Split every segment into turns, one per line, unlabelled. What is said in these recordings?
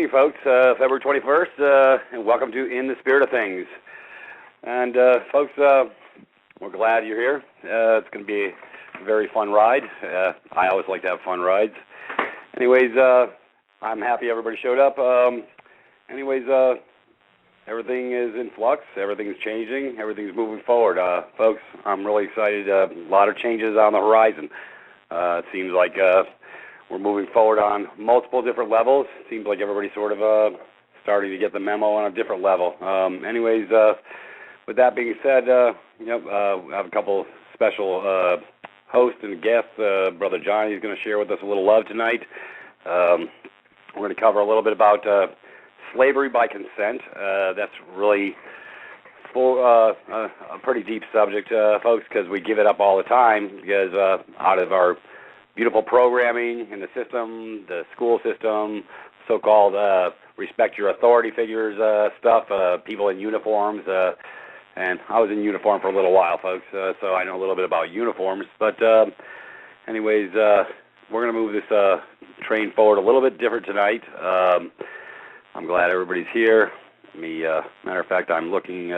evening, folks. February 21st, and welcome to In the Spirit of Things. And, folks, we're glad you're here. It's going to be a very fun ride. I always like to have fun rides. Anyways, I'm happy everybody showed up. Everything is in flux. Everything's changing. Everything's moving forward. Folks, I'm really excited. A lot of changes on the horizon. It seems like we're moving forward on multiple different levels. It seems like everybody's sort of starting to get the memo on a different level. With that being said, I have a couple special hosts and guests. Brother Johnny is going to share with us a little love tonight. We're going to cover a little bit about slavery by consent. That's really a pretty deep subject, folks, because we give it up all the time because out of our beautiful programming in the system, the school system, so-called respect your authority figures stuff, people in uniforms, and I was in uniform for a little while, folks, so I know a little bit about uniforms. But we're going to move this train forward a little bit different tonight. I'm glad everybody's here. Matter of fact, I'm looking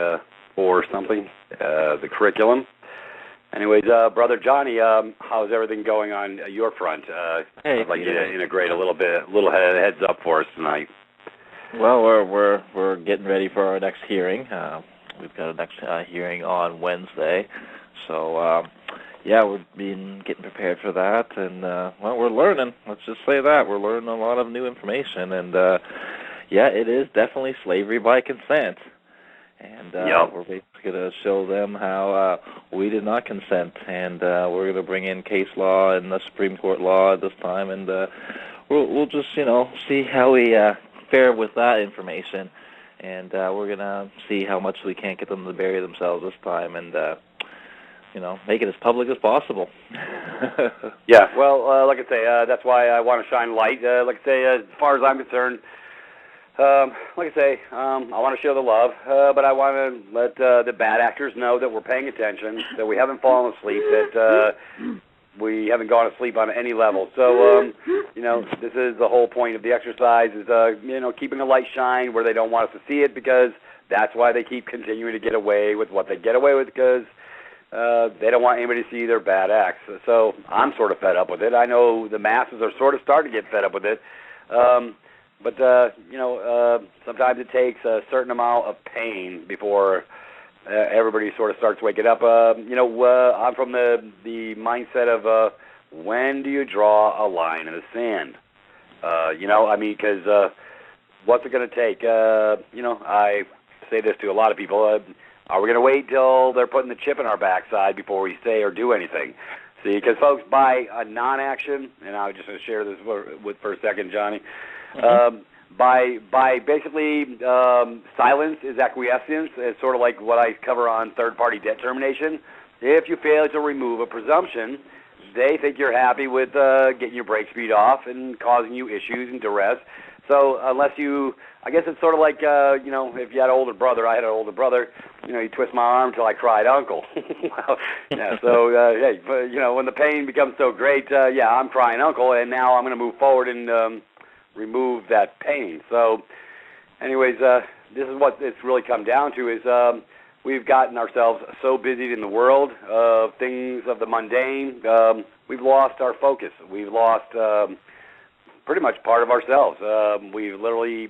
for something, the curriculum. Anyways, Brother Johnny, how's everything going on your front?
Hey,
I'd like you to integrate a little heads up for us tonight.
Well, we're getting ready for our next hearing. We've got a next hearing on Wednesday, so we've been getting prepared for that, and we're learning. Let's just say that we're learning a lot of new information, and it is definitely slavery by consent. And we're basically going to show them how we did not consent, and we're going to bring in case law and the Supreme Court law at this time, and we'll just see how we fare with that information, and we're going to see how much we can't get them to bury themselves this time, and make it as public as possible.
Yeah, well, like I say, that's why I want to shine light. Like I say, as far as I'm concerned. I want to show the love, but I want to let the bad actors know that we're paying attention, that we haven't fallen asleep, that we haven't gone to sleep on any level. So, this is the whole point of the exercise is, keeping the light shine where they don't want us to see it, because that's why they keep continuing to get away with what they get away with, because they don't want anybody to see their bad acts. So I'm sort of fed up with it. I know the masses are sort of starting to get fed up with it. But sometimes it takes a certain amount of pain before everybody sort of starts waking up. I'm from the mindset of when do you draw a line in the sand? Because what's it going to take? I say this to a lot of people. Are we going to wait till they're putting the chip in our backside before we say or do anything? See, because folks, by a non-action, and I was just going to share this for a second, Johnny, by basically silence is acquiescence. It's sort of like what I cover on third-party debt termination. If you fail to remove a presumption, they think you're happy with getting your brake speed off and causing you issues and duress. So unless I guess it's sort of like, if you had an older brother, I had an older brother, you twist my arm until I cried uncle. When the pain becomes so great, I'm crying uncle, and now I'm going to move forward and remove that pain. So, anyways, this is what it's really come down to is we've gotten ourselves so busy in the world of things of the mundane, we've lost our focus. We've lost pretty much part of ourselves. We've literally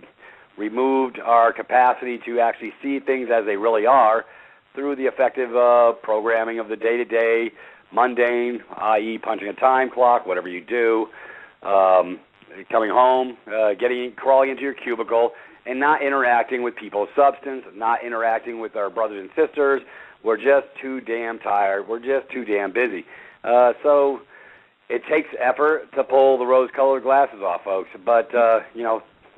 removed our capacity to actually see things as they really are through the effective programming of the day-to-day mundane, i.e. punching a time clock, whatever you do, coming home, crawling into your cubicle, and not interacting with people of substance, not interacting with our brothers and sisters. We're just too damn tired. We're just too damn busy. So it takes effort to pull the rose-colored glasses off, folks. But,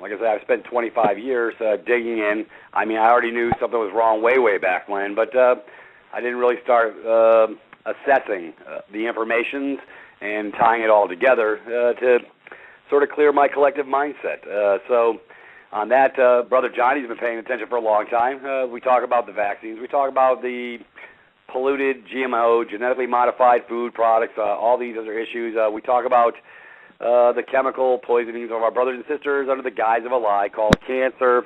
like I said, I've spent 25 years digging in. I already knew something was wrong way back when, but I didn't really start assessing the information and tying it all together to sort of clear my collective mindset. So on that, Brother Johnny's been paying attention for a long time. We talk about the vaccines. We talk about the polluted GMO, genetically modified food products, all these other issues. We talk about the chemical poisonings of our brothers and sisters under the guise of a lie called cancer.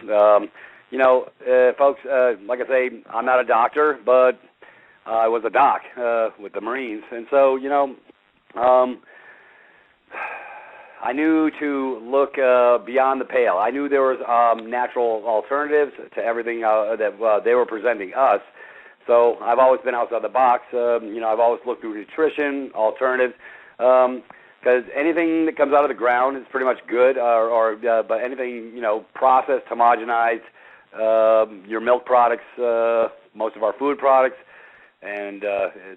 Folks, like I say, I'm not a doctor, but I was a doc with the Marines. And so, I knew to look beyond the pale. I knew there was natural alternatives to everything that they were presenting us. So I've always been outside the box. I've always looked through nutrition, alternatives, because anything that comes out of the ground is pretty much good, but anything, processed, homogenized, your milk products, most of our food products, and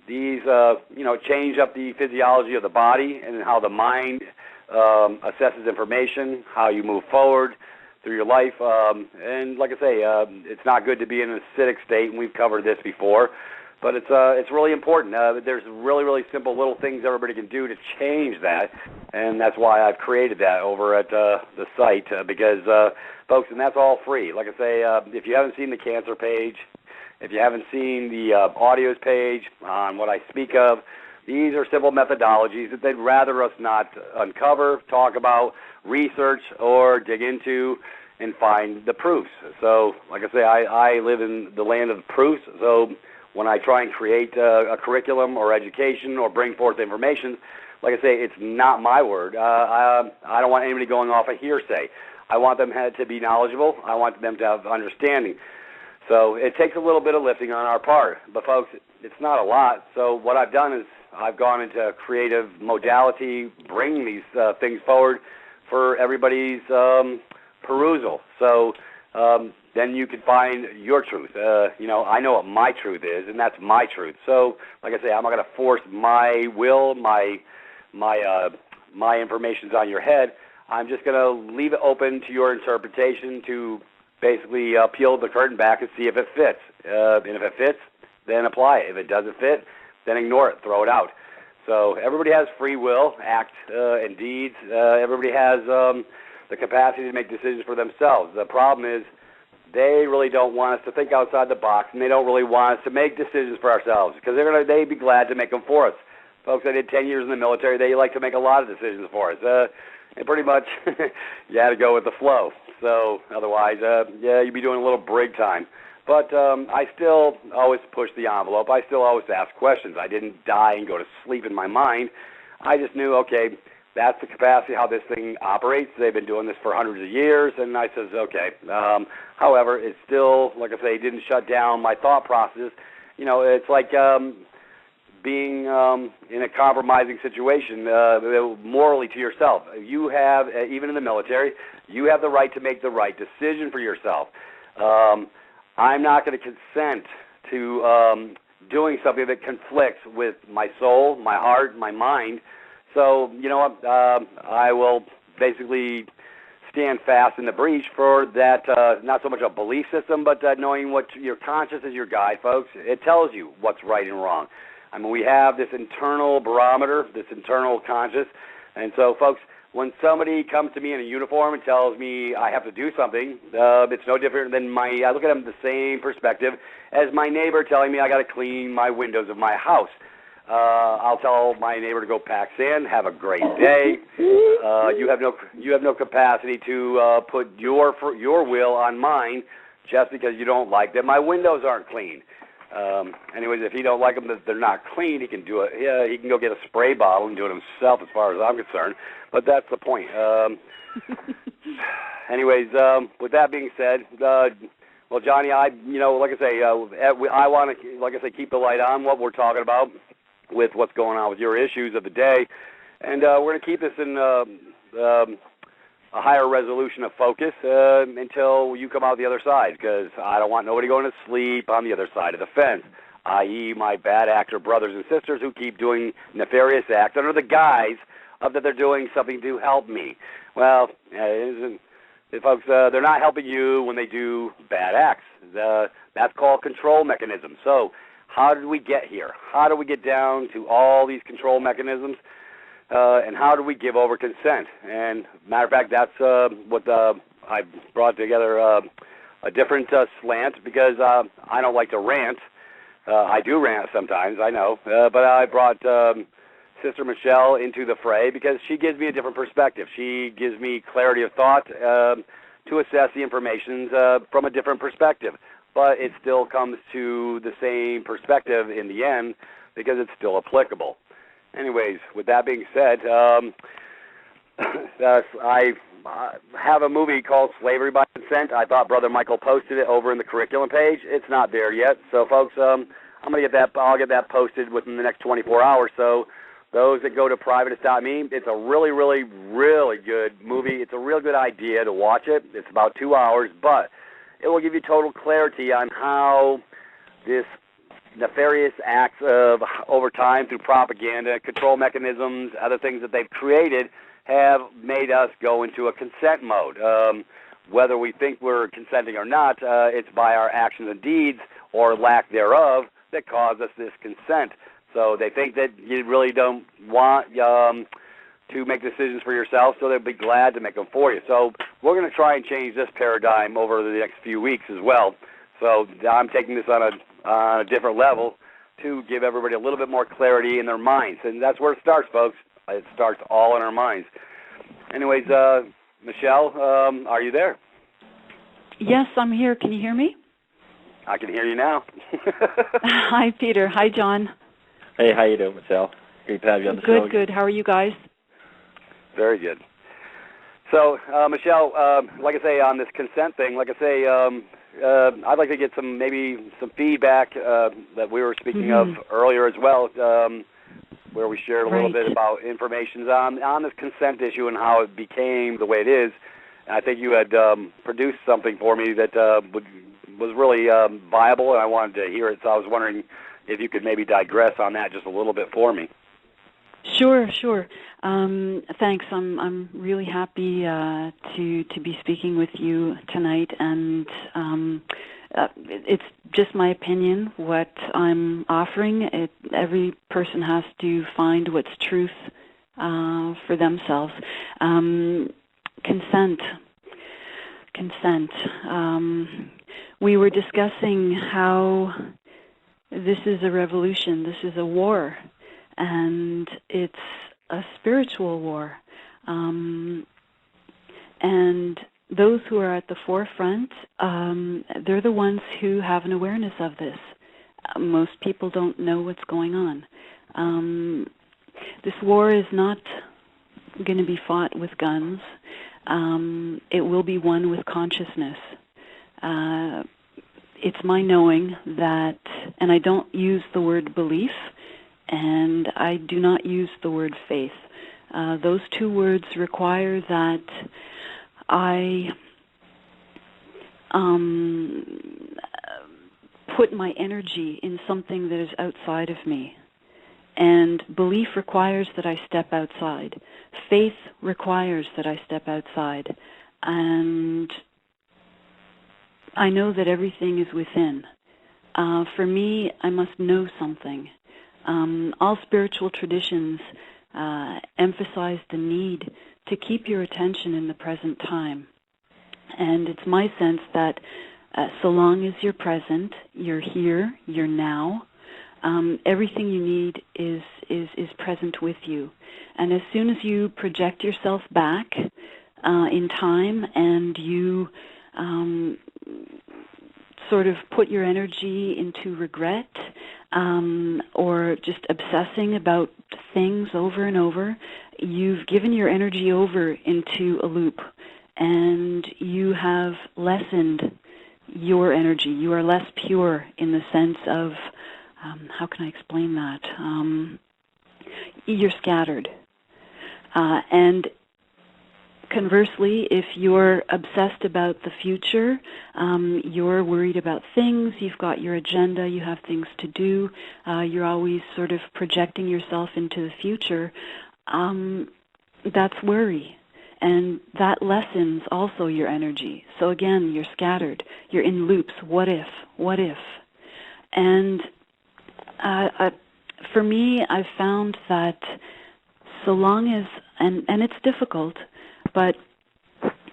these, change up the physiology of the body and how the mind assesses information, how you move forward through your life. And like I say, it's not good to be in an acidic state, and we've covered this before, but it's really important. There's really, really simple little things everybody can do to change that, and that's why I've created that over at the site, because, folks, and that's all free. Like I say, if you haven't seen the cancer page, if you haven't seen the audios page on what I speak of, these are simple methodologies that they'd rather us not uncover, talk about, research, or dig into and find the proofs. So, like I say, I live in the land of the proofs. So when I try and create a curriculum or education or bring forth information, like I say, it's not my word. I don't want anybody going off a hearsay. I want them to be knowledgeable. I want them to have understanding. So it takes a little bit of lifting on our part. But, folks, it's not a lot. So what I've done is I've gone into creative modality, bringing these things forward for everybody's perusal. So then you can find your truth. I know what my truth is, and that's my truth. So, like I say, I'm not going to force my will, my information's on your head. I'm just going to leave it open to your interpretation to basically peel the curtain back and see if it fits. And if it fits, then apply it. If it doesn't fit, then ignore it, throw it out. So everybody has free will, act and deeds. Everybody has the capacity to make decisions for themselves. The problem is they really don't want us to think outside the box, and they don't really want us to make decisions for ourselves because they'd be glad to make them for us. Folks, I did 10 years in the military. They like to make a lot of decisions for us. And pretty much you had to go with the flow. So otherwise, you'd be doing a little brig time. But I still always push the envelope. I still always ask questions. I didn't die and go to sleep in my mind. I just knew, okay, that's the capacity how this thing operates. They've been doing this for hundreds of years. And I says, okay. However, it still, like I say, didn't shut down my thought process. It's like being in a compromising situation morally to yourself. You have, even in the military, you have the right to make the right decision for yourself. I'm not going to consent to doing something that conflicts with my soul, my heart, my mind. So, you know what, I will basically stand fast in the breach for that, not so much a belief system, but knowing what your conscience is your guide, folks. It tells you what's right and wrong. I mean, we have this internal barometer, this internal conscious. And so, folks, when somebody comes to me in a uniform and tells me I have to do something, it's no different than I look at them the same perspective as my neighbor telling me I got to clean my windows of my house. I'll tell my neighbor to go pack sand. Have a great day. You have no capacity to put your will on mine just because you don't like that my windows aren't clean. Anyways, if he don't like them, that they're not clean, he can do it. Yeah, he can go get a spray bottle and do it himself, as far as I'm concerned. But that's the point. Anyways, with that being said, well, Johnny, like I say, I want to, like I say, keep the light on what we're talking about with what's going on with your issues of the day, and we're going to keep this in a higher resolution of focus until you come out the other side, because I don't want nobody going to sleep on the other side of the fence, i.e. my bad actor brothers and sisters who keep doing nefarious acts under the guise of that they're doing something to help me. Well, folks, they're not helping you when they do bad acts. That's called control mechanism. So how did we get here? How do we get down to all these control mechanisms? And how do we give over consent? And matter of fact, that's what I brought together a different slant, because I don't like to rant. I do rant sometimes, I know, but I brought Sister Michelle into the fray because she gives me a different perspective. She gives me clarity of thought to assess the information from a different perspective. But it still comes to the same perspective in the end because it's still applicable. Anyways, with that being said, I have a movie called Slavery by Consent. I thought Brother Michael posted it over in the curriculum page. It's not there yet. So, folks, I'll get that posted within the next 24 hours. So those that go to privateist.me, it's a really, really, really good movie. It's a real good idea to watch it. It's about 2 hours, but it will give you total clarity on how this nefarious acts of over time through propaganda, control mechanisms, other things that they've created have made us go into a consent mode. Whether we think we're consenting or not, it's by our actions and deeds or lack thereof that cause us this consent. So they think that you really don't want to make decisions for yourself, so they'll be glad to make them for you. So we're going to try and change this paradigm over the next few weeks as well. So I'm taking this on a different level to give everybody a little bit more clarity in their minds. And that's where it starts, folks. It starts all in our minds. Anyways, Michelle, are you there?
Yes, I'm here. Can you hear me?
I can hear you now.
Hi, Peter. Hi, John.
Hey, how you doing, Michelle? Great to have you on the show.
Good. How are you guys?
Very good. So, Michelle, like I say, on this consent thing, like I say, I'd like to get some feedback that we were speaking of earlier as well, where we shared a little bit about information on this consent issue and how it became the way it is. And I think you had produced something for me that was really viable, and I wanted to hear it. So I was wondering if you could maybe digress on that just a little bit for me.
Sure. Thanks. I'm really happy to be speaking with you tonight, and it's just my opinion what I'm offering. Every person has to find what's truth for themselves. Consent. We were discussing how this is a revolution, this is a war, and it's a spiritual war. And those who are at the forefront, they're the ones who have an awareness of this. Most people don't know what's going on. This war is not going to be fought with guns. It will be won with consciousness. It's my knowing that, and I don't use the word belief, and I do not use the word faith. Those two words require that I put my energy in something that is outside of me. And belief requires that I step outside. Faith requires that I step outside. And I know that everything is within. For me, I must know something. All spiritual traditions emphasize the need to keep your attention in the present time. And it's my sense that so long as you're present, you're here, you're now, everything you need is present with you. And as soon as you project yourself back in time and you sort of put your energy into regret or just obsessing about things over and over, you've given your energy over into a loop, and you have lessened your energy. You are less pure in the sense of, how can I explain that? You're scattered. And conversely, if you're obsessed about the future, you're worried about things, you've got your agenda, you have things to do, you're always sort of projecting yourself into the future, that's worry. And that lessens also your energy. So again, you're scattered. You're in loops. What if? And for me, I've found that so long as, and it's difficult, but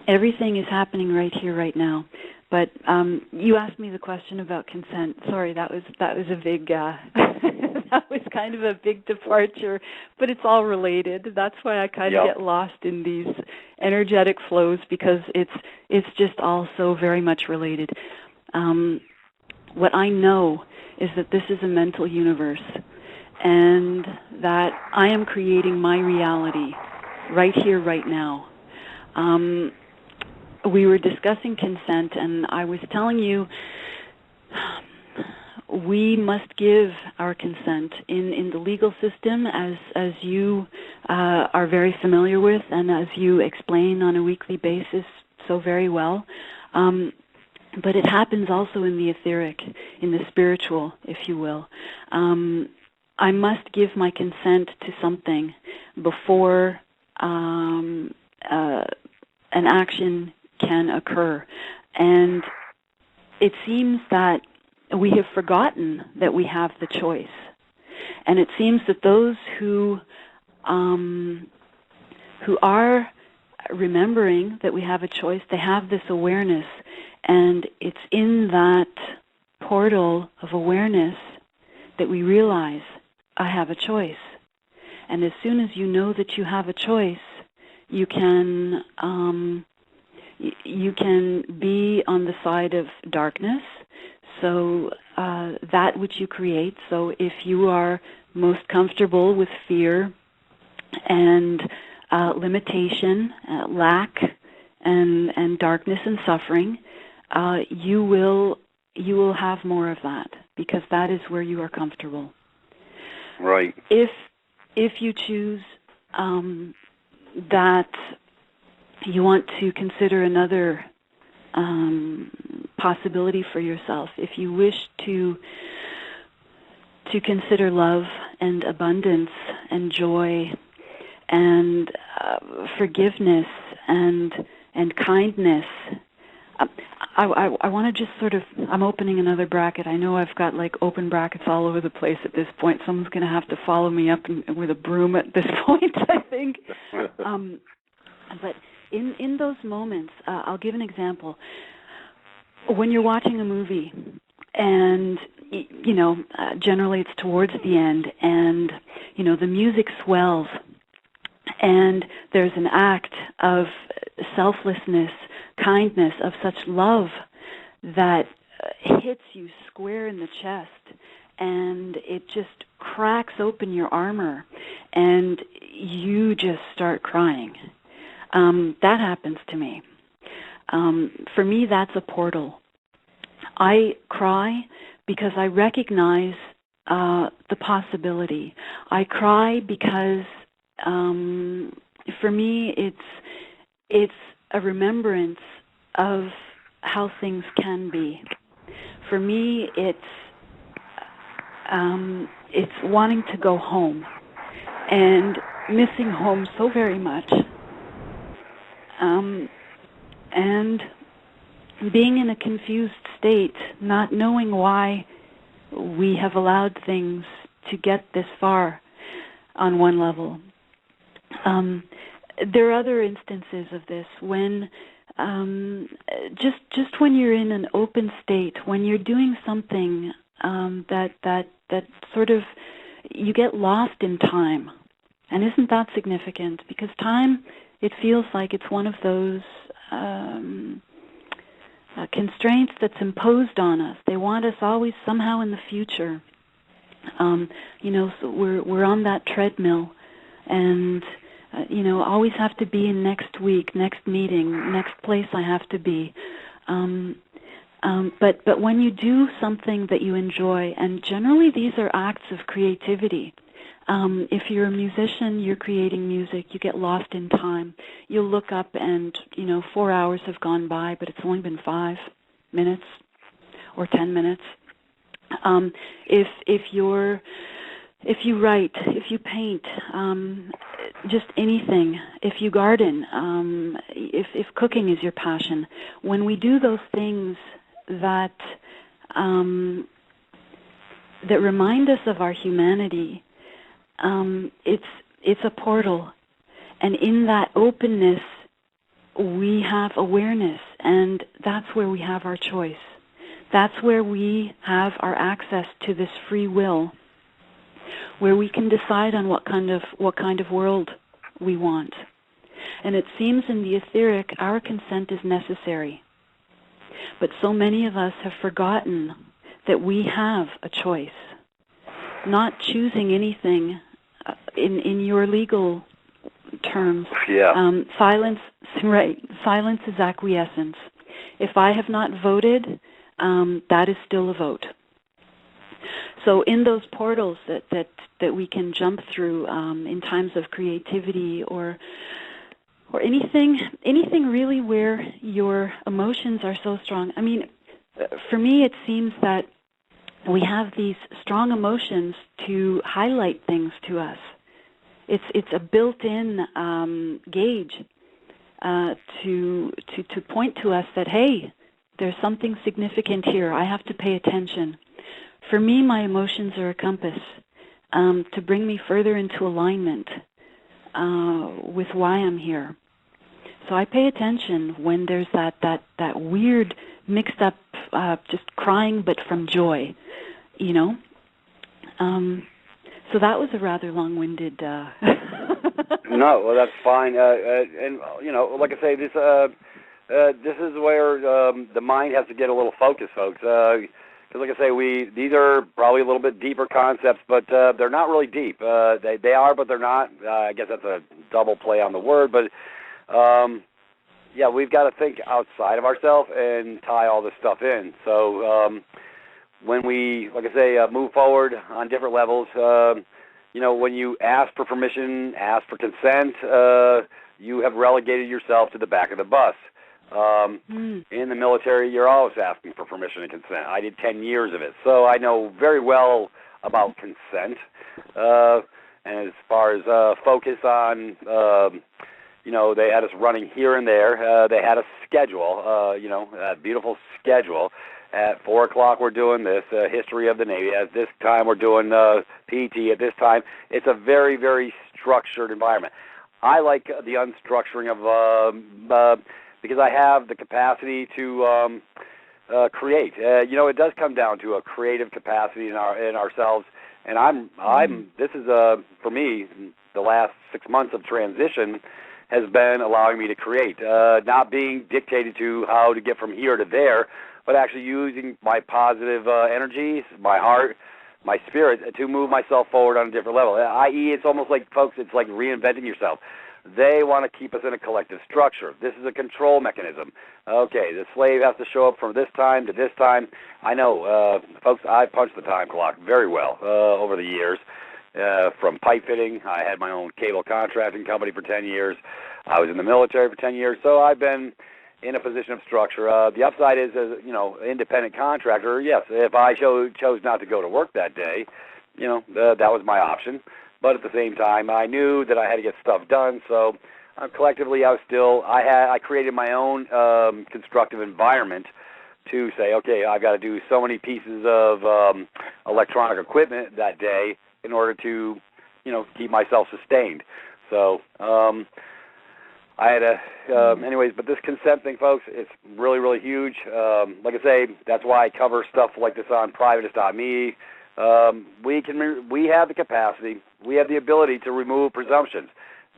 everything is happening right here, right now. But you asked me the question about consent. Sorry, that was a big that was kind of a big departure, but it's all related. That's why I kind of get lost in these energetic flows, because it's just all so very much related. What I know is that this is a mental universe, and that I am creating my reality right here, right now. We were discussing consent, and I was telling you we must give our consent in the legal system, as you are very familiar with, and as you explain on a weekly basis so very well. But it happens also in the etheric, in the spiritual, if you will. I must give my consent to something before an action can occur. And it seems that we have forgotten that we have the choice. And it seems that those who are remembering that we have a choice, they have this awareness, and it's in that portal of awareness that we realize, I have a choice. And as soon as you know that you have a choice, you can be on the side of darkness, so that which you create. So if you are most comfortable with fear and limitation, lack, and darkness and suffering, you will have more of that, because that is where you are comfortable.
Right.
If you choose that you want to consider another possibility for yourself, if you wish to consider love and abundance and joy and forgiveness and kindness, I want to just sort of, I'm opening another bracket. I know I've got like open brackets all over the place at this point. Someone's going to have to follow me up with a broom at this point, I think. But in those moments, I'll give an example. When you're watching a movie, and generally it's towards the end, and the music swells, and there's an act of selflessness, kindness, of such love that hits you square in the chest, and it just cracks open your armor, and you just start crying. That happens to me. For me, that's a portal. I cry because I recognize the possibility. I cry because for me, it's a remembrance of how things can be. For me, it's wanting to go home and missing home so very much. And being in a confused state, not knowing why we have allowed things to get this far on one level. There are other instances of this when just when you're in an open state, when you're doing something that sort of, you get lost in time. And isn't that significant? Because time, it feels like it's one of those constraints that's imposed on us. They want us always somehow in the future. So we're on that treadmill, and always have to be in next week, next meeting, next place I have to be. But when you do something that you enjoy, and generally these are acts of creativity. If you're a musician, you're creating music, you get lost in time. You'll look up and, 4 hours have gone by, but it's only been 5 minutes or 10 minutes. If you write, if you paint, just anything, if you garden, if cooking is your passion, when we do those things that remind us of our humanity, it's a portal, and in that openness we have awareness, and that's where we have our choice. That's where we have our access to this free will where we can decide on what kind of world we want. And it seems in the etheric, our consent is necessary. But so many of us have forgotten that we have a choice. Not choosing anything in your legal terms.
Yeah.
Silence, right? Silence is acquiescence. If I have not voted, that is still a vote. So in those portals that we can jump through in times of creativity or anything really where your emotions are so strong. I mean, for me, it seems that we have these strong emotions to highlight things to us. It's a built-in gauge to point to us that, hey, there's something significant here. I have to pay attention. For me, my emotions are a compass to bring me further into alignment with why I'm here. So I pay attention when there's that weird mixed up just crying but from joy, you know. So that was a rather long-winded
No, well, that's fine. And you know, like I say, this is where the mind has to get a little focused, folks. Because, like I say, these are probably a little bit deeper concepts, but they're not really deep. They are, but they're not. I guess that's a double play on the word, but yeah, we've got to think outside of ourselves and tie all this stuff in. So when we, like I say, move forward on different levels, you know, when you ask for permission, ask for consent, you have relegated yourself to the back of the bus. In the military, you're always asking for permission and consent. I did 10 years of it, so I know very well about consent. And as far as focus on, you know, they had us running here and there. They had a schedule, you know, a beautiful schedule. At 4 o'clock, we're doing this, history of the Navy. At this time, we're doing PT. At this time, it's a very, very structured environment. I like the unstructuring of because I have the capacity to create. You know, it does come down to a creative capacity in ourselves. And this is for me, the last 6 months of transition has been allowing me to create, not being dictated to how to get from here to there, but actually using my positive energies, my heart, my spirit to move myself forward on a different level. I.e., it's almost like, folks, it's like reinventing yourself. They want to keep us in a collective structure. This is a control mechanism. Okay, the slave has to show up from this time to this time. I know, folks, I punched the time clock very well over the years. From pipe fitting, I had my own cable contracting company for 10 years. I was in the military for 10 years, so I've been in a position of structure. The upside is, as you know, independent contractor. Yes, if I chose not to go to work that day, you know, that was my option. But at the same time, I knew that I had to get stuff done. So collectively, I created my own constructive environment to say, okay, I've got to do so many pieces of electronic equipment that day in order to, you know, keep myself sustained. So I had anyways, but this consent thing, folks, it's really, really huge. Like I say, that's why I cover stuff like this on privatist.me. We have the capacity, we have the ability to remove presumptions.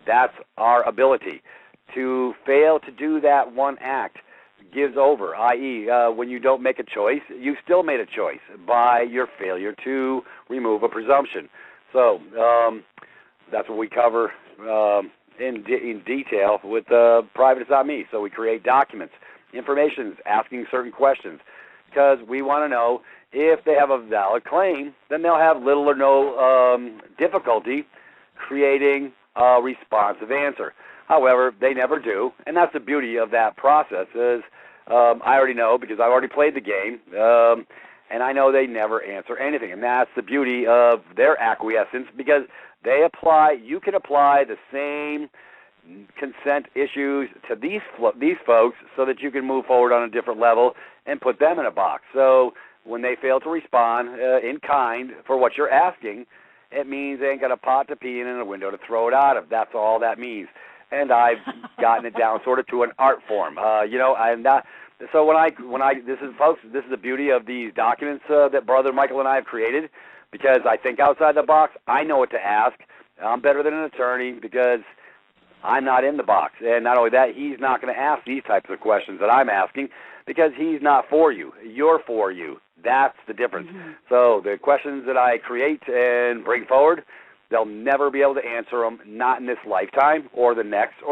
That's our ability. To fail to do that one act gives over, i.e., when you don't make a choice, you still made a choice by your failure to remove a presumption. So that's what we cover in detail with privatist.me. So we create documents, information, asking certain questions, because we want to know if they have a valid claim, then they'll have little or no difficulty creating a responsive answer. However, they never do, and that's the beauty of that process is I already know because I've already played the game, and I know they never answer anything, and that's the beauty of their acquiescence because you can apply the same consent issues to these folks so that you can move forward on a different level and put them in a box. So when they fail to respond in kind for what you're asking, it means they ain't got a pot to pee in and a window to throw it out of. That's all that means. And I've gotten it down sort of to an art form, you know. And so when I this is, folks, this is the beauty of these documents that Brother Michael and I have created. because I think outside the box. I know what to ask. I'm better than an attorney because I'm not in the box. And not only that, he's not going to ask these types of questions that I'm asking because he's not for you. You're for you. That's the difference. Mm-hmm. So the questions that I create and bring forward, they'll never be able to answer them, not in this lifetime or the next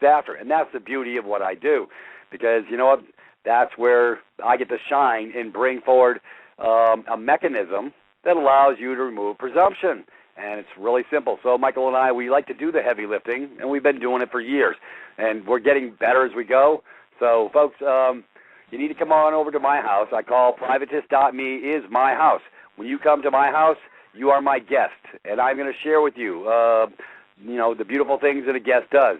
after. And that's the beauty of what I do, because you know what? That's where I get to shine and bring forward a mechanism that allows you to remove presumption. And it's really simple. So Michael and I, we like to do the heavy lifting, and we've been doing it for years. And we're getting better as we go. So, folks, you need to come on over to my house. I call privatist.me is my house. When you come to my house, you are my guest, and I'm going to share with you, the beautiful things that a guest does.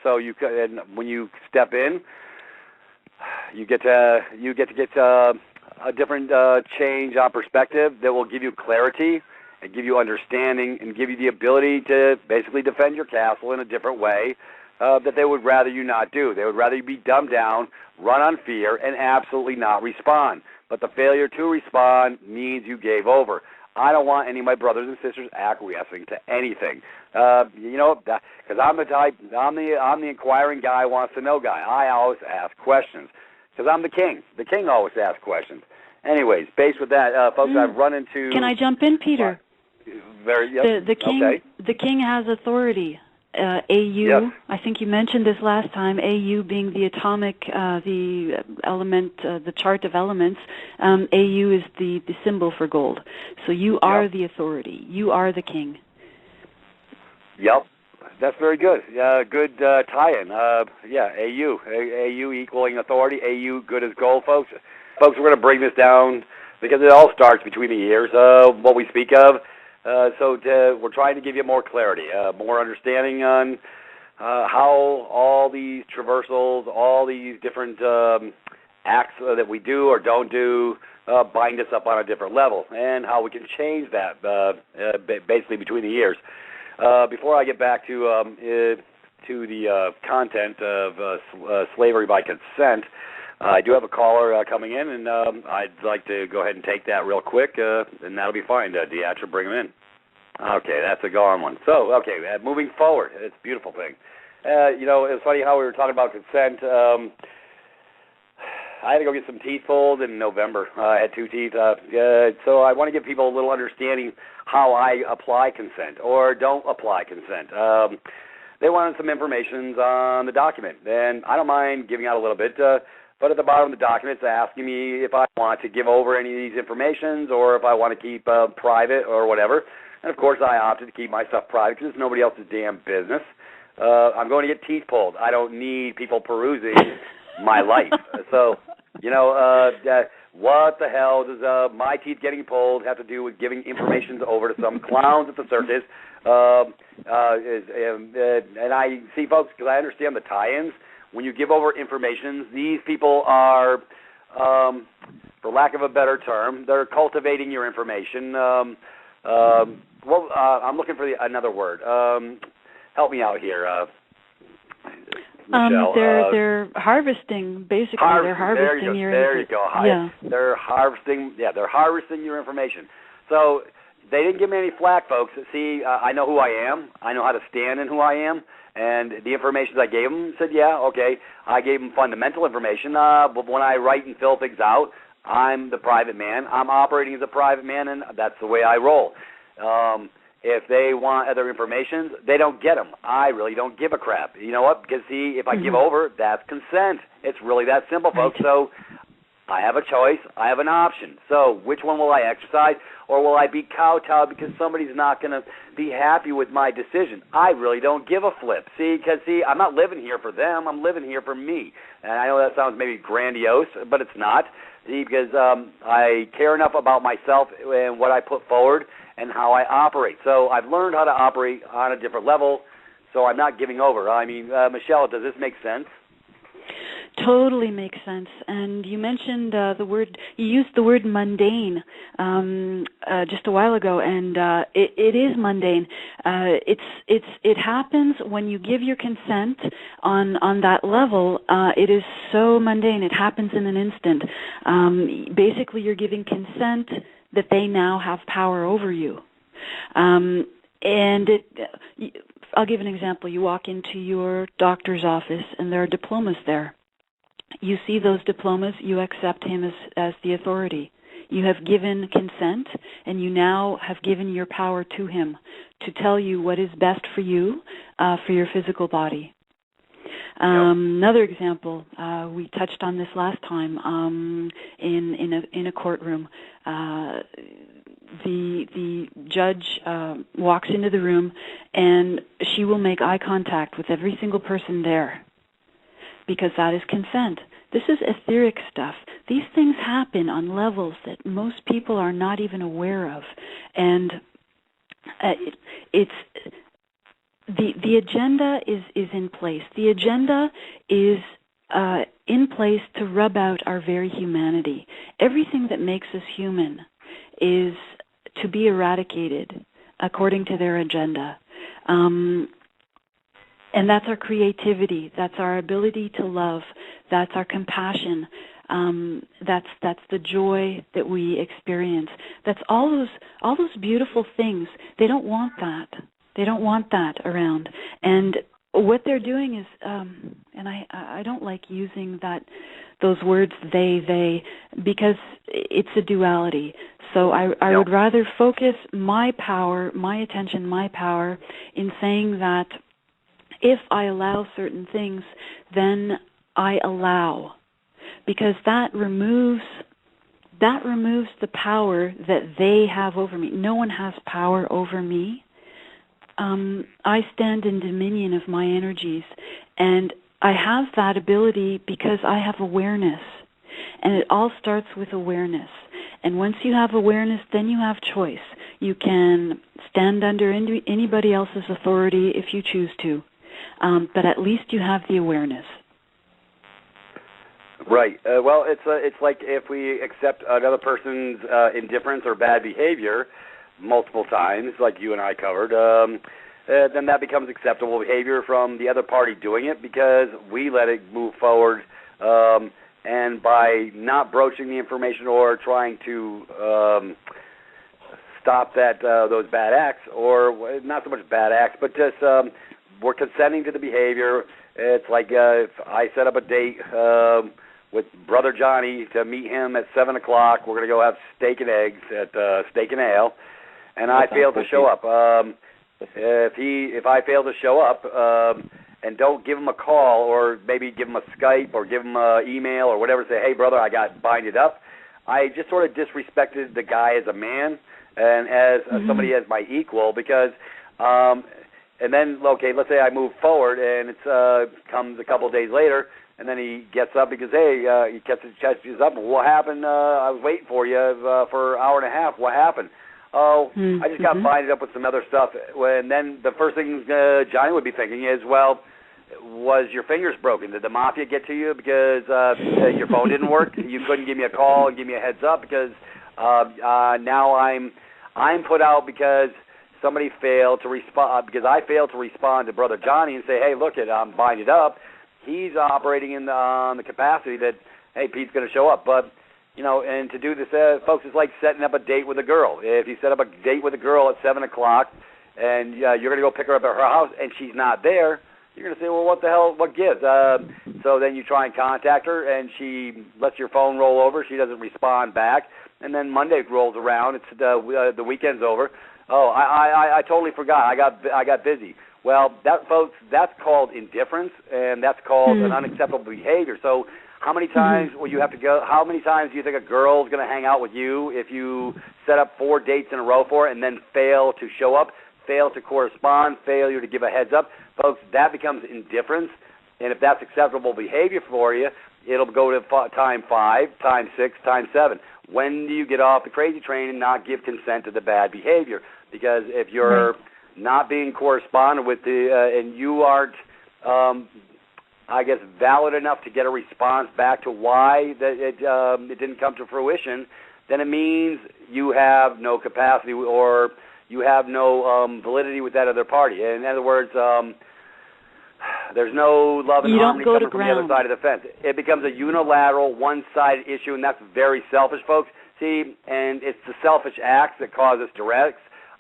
So and when you step in, you get to get a different change on perspective that will give you clarity and give you understanding and give you the ability to basically defend your castle in a different way that they would rather you not do. They would rather you be dumbed down, run on fear, and absolutely not respond. But the failure to respond means you gave over. I don't want any of my brothers and sisters acquiescing to anything. Because I'm the type, I'm the inquiring guy, wants to know guy. I always ask questions because I'm the king. The king always asks questions. Anyways, based with that, folks, I've run into.
Can I jump in, Peter? The king.
Okay.
The king has authority. AU.
Yes.
I think you mentioned this last time. AU being the atomic, the element, the chart of elements. AU is the symbol for gold. So you are the authority. You are the king. Yep.
That's very good. Good tie-in. AU. AU equaling authority. AU good as gold, folks. Folks, we're going to bring this down because it all starts between the ears, what we speak of. We're trying to give you more clarity, more understanding on how all these traversals, all these different acts that we do or don't do bind us up on a different level, and how we can change that basically between the years. Before I get back to the content of slavery by consent, I do have a caller coming in, and I'd like to go ahead and take that real quick, and that'll be fine. Deatra, bring him in. Okay, that's a gone one. So, moving forward, it's a beautiful thing. It's funny how we were talking about consent. I had to go get some teeth pulled in November. I had 2 teeth. So I want to give people a little understanding how I apply consent or don't apply consent. They wanted some information on the document, and I don't mind giving out a little bit. But at the bottom of the document, it's asking me if I want to give over any of these informations or if I want to keep private or whatever. And, of course, I opted to keep my stuff private because it's nobody else's damn business. I'm going to get teeth pulled. I don't need people perusing my life. So, what the hell does my teeth getting pulled have to do with giving information over to some clowns at the circus? And I see, folks, because I understand the tie-ins. When you give over information, these people are, for lack of a better term, they're cultivating your information. I'm looking for another word. Help me out here, Michelle.
They're harvesting, basically. They're harvesting your information.
There you go.
Yeah.
They're harvesting your information. So they didn't give me any flack, folks. See, I know who I am. I know how to stand in who I am. And the information I gave them said, I gave them fundamental information. But when I write and fill things out, I'm the private man. I'm operating as a private man, and that's the way I roll. If they want other information, they don't get them. I really don't give a crap. You know what? Because, see, if I give over, that's consent. It's really that simple, folks. So I have a choice. I have an option. So which one will I exercise, or will I be kowtowed because somebody's not going to be happy with my decision? I really don't give a flip. Because I'm not living here for them. I'm living here for me. And I know that sounds maybe grandiose, but it's not. See, because I care enough about myself and what I put forward and how I operate. So I've learned how to operate on a different level, so I'm not giving over. I mean, Michelle, does this make sense?
Totally makes sense. And you mentioned you used the word mundane just a while ago, and it is mundane. It happens when you give your consent on that level. It is so mundane. It happens in an instant. Basically, you're giving consent that they now have power over you. I'll give an example. You walk into your doctor's office and there are diplomas there. You see those diplomas, you accept him as the authority. You have given consent, and you now have given your power to him to tell you what is best for you, for your physical body. Another example, we touched on this last time in a courtroom. The judge walks into the room, and she will make eye contact with every single person there, because that is consent. This is etheric stuff. These things happen on levels that most people are not even aware of, and it's the agenda is in place. The agenda is in place to rub out our very humanity. Everything that makes us human is to be eradicated according to their agenda. And that's our creativity. That's our ability to love. That's our compassion. That's the joy that we experience. That's all those beautiful things. They don't want that. They don't want that around. And what they're doing is, and I don't like using those words they, because it's a duality. So I would rather focus my power, my attention, my power in saying that if I allow certain things, then I allow, because that removes the power that they have over me. No one has power over me. I stand in dominion of my energies, and I have that ability because I have awareness, and it all starts with awareness. And once you have awareness, then you have choice. You can stand under anybody else's authority if you choose to, but at least you have the awareness.
Right. Well, it's like if we accept another person's indifference or bad behavior multiple times, like you and I covered, then that becomes acceptable behavior from the other party doing it because we let it move forward. And by not broaching the information or trying to stop those bad acts, or not so much bad acts, but just we're consenting to the behavior. It's like if I set up a date with Brother Johnny to meet him at 7 o'clock. We're going to go have steak and eggs at Steak and Ale, and I fail to show up. If I fail to show up and don't give him a call, or maybe give him a Skype or give him an email or whatever, say, hey, brother, I got binded up, I just sort of disrespected the guy as a man and as somebody as my equal, because and then, okay, let's say I move forward and it comes a couple of days later, and then he gets up because, hey, he catches up. What happened? I was waiting for you for an hour and a half. What happened? Oh, I just got binded up with some other stuff. And then the first thing Johnny would be thinking is, well, was your fingers broken? Did the mafia get to you because your phone didn't work? You couldn't give me a call and give me a heads up because now I'm put out because somebody failed to respond, because I failed to respond to Brother Johnny and say, hey, look, I'm binded up. He's operating in the capacity that, hey, Pete's going to show up. But, you know, and to do this, folks, it's like setting up a date with a girl. If you set up a date with a girl at 7 o'clock and you're going to go pick her up at her house and she's not there, you're going to say, well, what the hell, what gives? So then you try and contact her and she lets your phone roll over. She doesn't respond back. And then Monday rolls around. It's the weekend's over. Oh, I totally forgot. I got busy. Well, folks, that's called indifference, and that's called an unacceptable behavior. So how many times will you have to go? How many times do you think a girl's going to hang out with you if you set up 4 dates in a row for her and then fail to show up, fail to correspond, failure to give a heads up? Folks, that becomes indifference, and if that's acceptable behavior for you, it'll go to time 5, time 6, time 7. When do you get off the crazy train and not give consent to the bad behavior? Because if you're not being corresponded with and you aren't, I guess, valid enough to get a response back to why that it didn't come to fruition, then it means you have no capacity or you have no validity with that other party. In other words, there's no love and harmony coming from the other side of the fence. It becomes a unilateral, one-sided issue, and that's very selfish, folks. See, and it's the selfish acts that cause us duress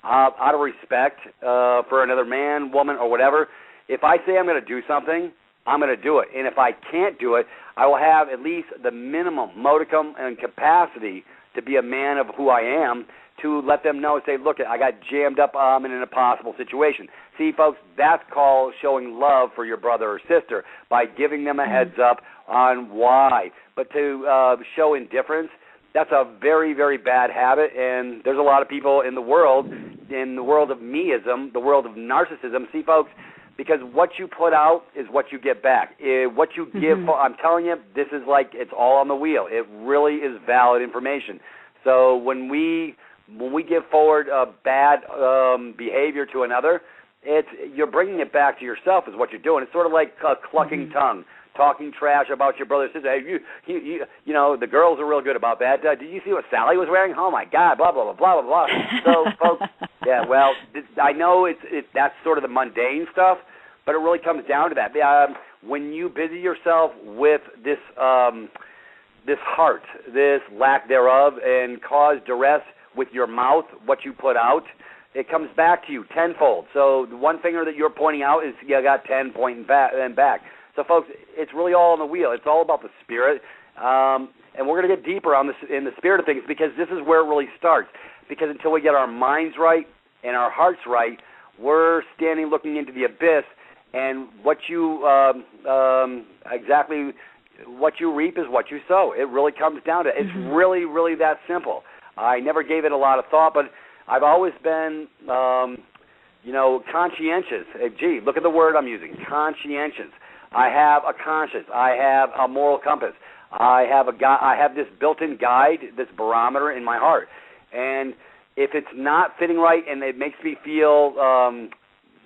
out of respect for another man, woman, or whatever. If I say I'm going to do something, I'm going to do it. And if I can't do it, I will have at least the minimum modicum and capacity to be a man of who I am, to let them know, say, look, I got jammed up in an impossible situation. See, folks, that's called showing love for your brother or sister, by giving them a heads up on why. But to show indifference, that's a very, very bad habit, and there's a lot of people in the world of meism, the world of narcissism. See, folks, because what you put out is what you get back. What you give, I'm telling you, this is like it's all on the wheel. It really is valid information. So when we give forward bad behavior to another, you're bringing it back to yourself is what you're doing. It's sort of like a clucking tongue, talking trash about your brother or sister. Hey, you know, the girls are real good about that. Did you see what Sally was wearing? Oh, my God, blah, blah, blah, blah, blah, blah. So, folks, yeah, well, I know that's sort of the mundane stuff, but it really comes down to that. When you busy yourself with this heart, this lack thereof, and cause duress with your mouth, what you put out, it comes back to you tenfold. So the one finger that you're pointing out is you got 10 pointing back. So, folks, it's really all on the wheel. It's all about the spirit, and we're going to get deeper on this in the spirit of things, because this is where it really starts. Because until we get our minds right and our hearts right, we're standing looking into the abyss, and what you exactly what you reap is what you sow. It really comes down to it. It's really, really that simple. I never gave it a lot of thought, but I've always been, conscientious. Gee, look at the word I'm using, conscientious. I have a conscience. I have a moral compass. I have this built-in guide, this barometer in my heart. And if it's not fitting right and it makes me feel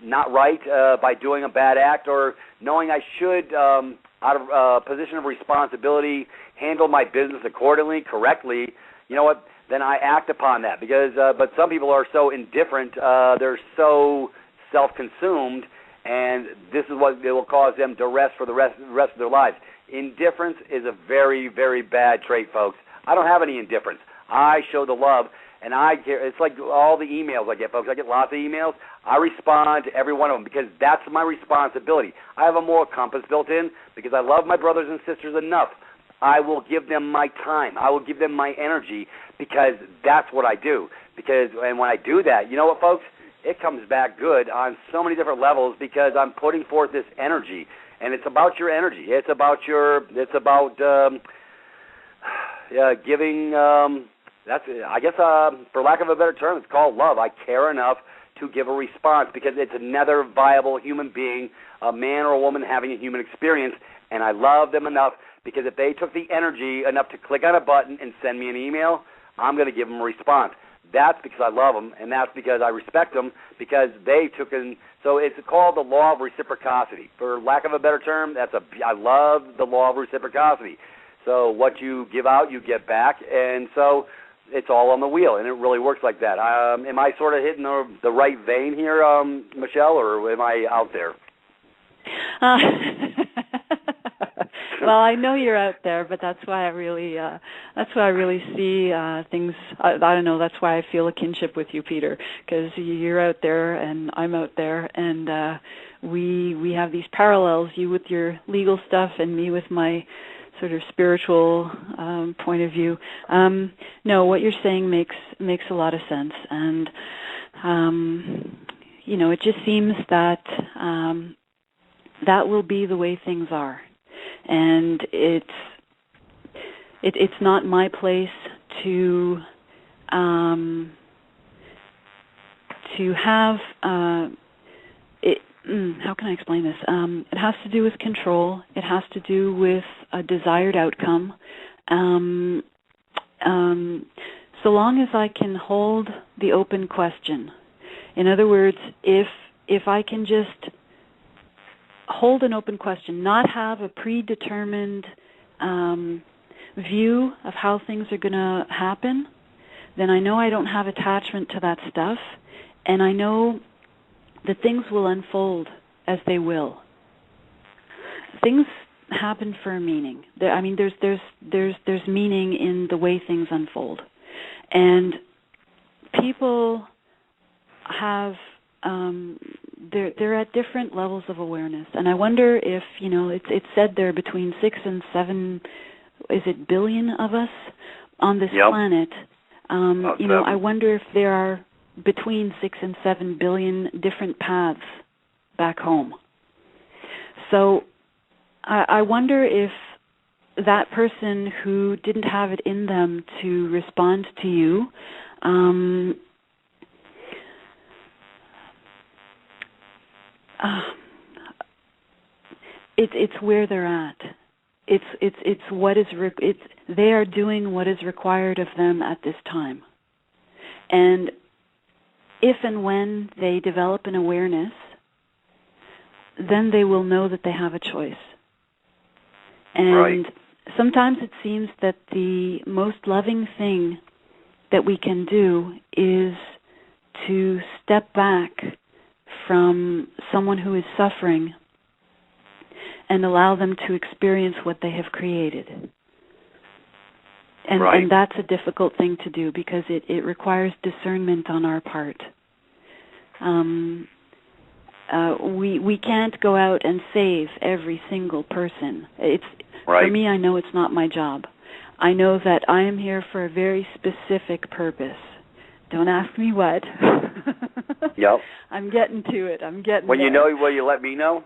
not right by doing a bad act, or knowing I should, out of a position of responsibility, handle my business accordingly, correctly, you know what, then I act upon that. Because, but some people are so indifferent, they're so self-consumed, and this is what it will cause them duress for the rest of their lives. Indifference is a very, very bad trait, folks. I don't have any indifference. I show the love, and I care. It's like all the emails I get, folks. I get lots of emails. I respond to every one of them because that's my responsibility. I have a moral compass built in because I love my brothers and sisters enough. I will give them my time. I will give them my energy because that's what I do. And when I do that, you know what, folks? It comes back good on so many different levels because I'm putting forth this energy, and it's about your energy. It's about giving. That's, I guess, for lack of a better term, it's called love. I care enough to give a response because it's another viable human being, a man or a woman having a human experience, and I love them enough because if they took the energy enough to click on a button and send me an email, I'm going to give them a response. That's because I love them, and that's because I respect them, because they took in. So it's called the law of reciprocity. For lack of a better term, I love the law of reciprocity. So what you give out, you get back, and so it's all on the wheel, and it really works like that. Am I sort of hitting the right vein here, Michelle, or am I out there?
Well, I know you're out there, but that's why I really see things. I don't know. That's why I feel a kinship with you, Peter, because you're out there and I'm out there, and we have these parallels. You with your legal stuff, and me with my sort of spiritual point of view. No, what you're saying makes a lot of sense, and it just seems that that will be the way things are. And it's not my place to have it. How can I explain this? It has to do with control. It has to do with a desired outcome. So long as I can hold the open question. In other words, if I can just hold an open question, not have a predetermined view of how things are going to happen, then I know I don't have attachment to that stuff, and I know that things will unfold as they will. Things happen for a meaning. There's meaning in the way things unfold. And people have they're at different levels of awareness, and I wonder if it's said there are between 6 and 7, is it billion of us on this planet. I wonder if there are between 6 and 7 billion different paths back home. So I wonder if that person who didn't have it in them to respond to you, it's where they're at. It's what is they are doing what is required of them at this time. And if and when they develop an awareness, then they will know that they have a choice. And sometimes it seems that the most loving thing that we can do is to step back from someone who is suffering and allow them to experience what they have created. And that's a difficult thing to do because it requires discernment on our part. We can't go out and save every single person. For me, I know it's not my job. I know that I am here for a very specific purpose. Don't ask me what.
Yep.
I'm getting to it.
When you know, will you let me know?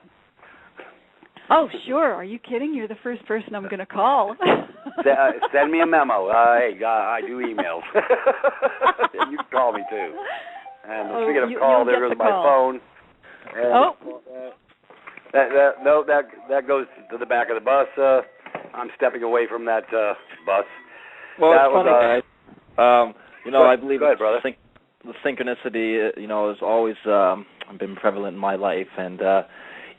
Oh, sure. Are you kidding? You're the first person I'm going to call.
Send me a memo. Hey, I do emails. You can call me, too. And speaking of call, there goes my phone. That goes to the back of the bus. I'm stepping away from that bus.
Well, it's funny, guys. I believe
go ahead, brother.
The synchronicity, has always been prevalent in my life, and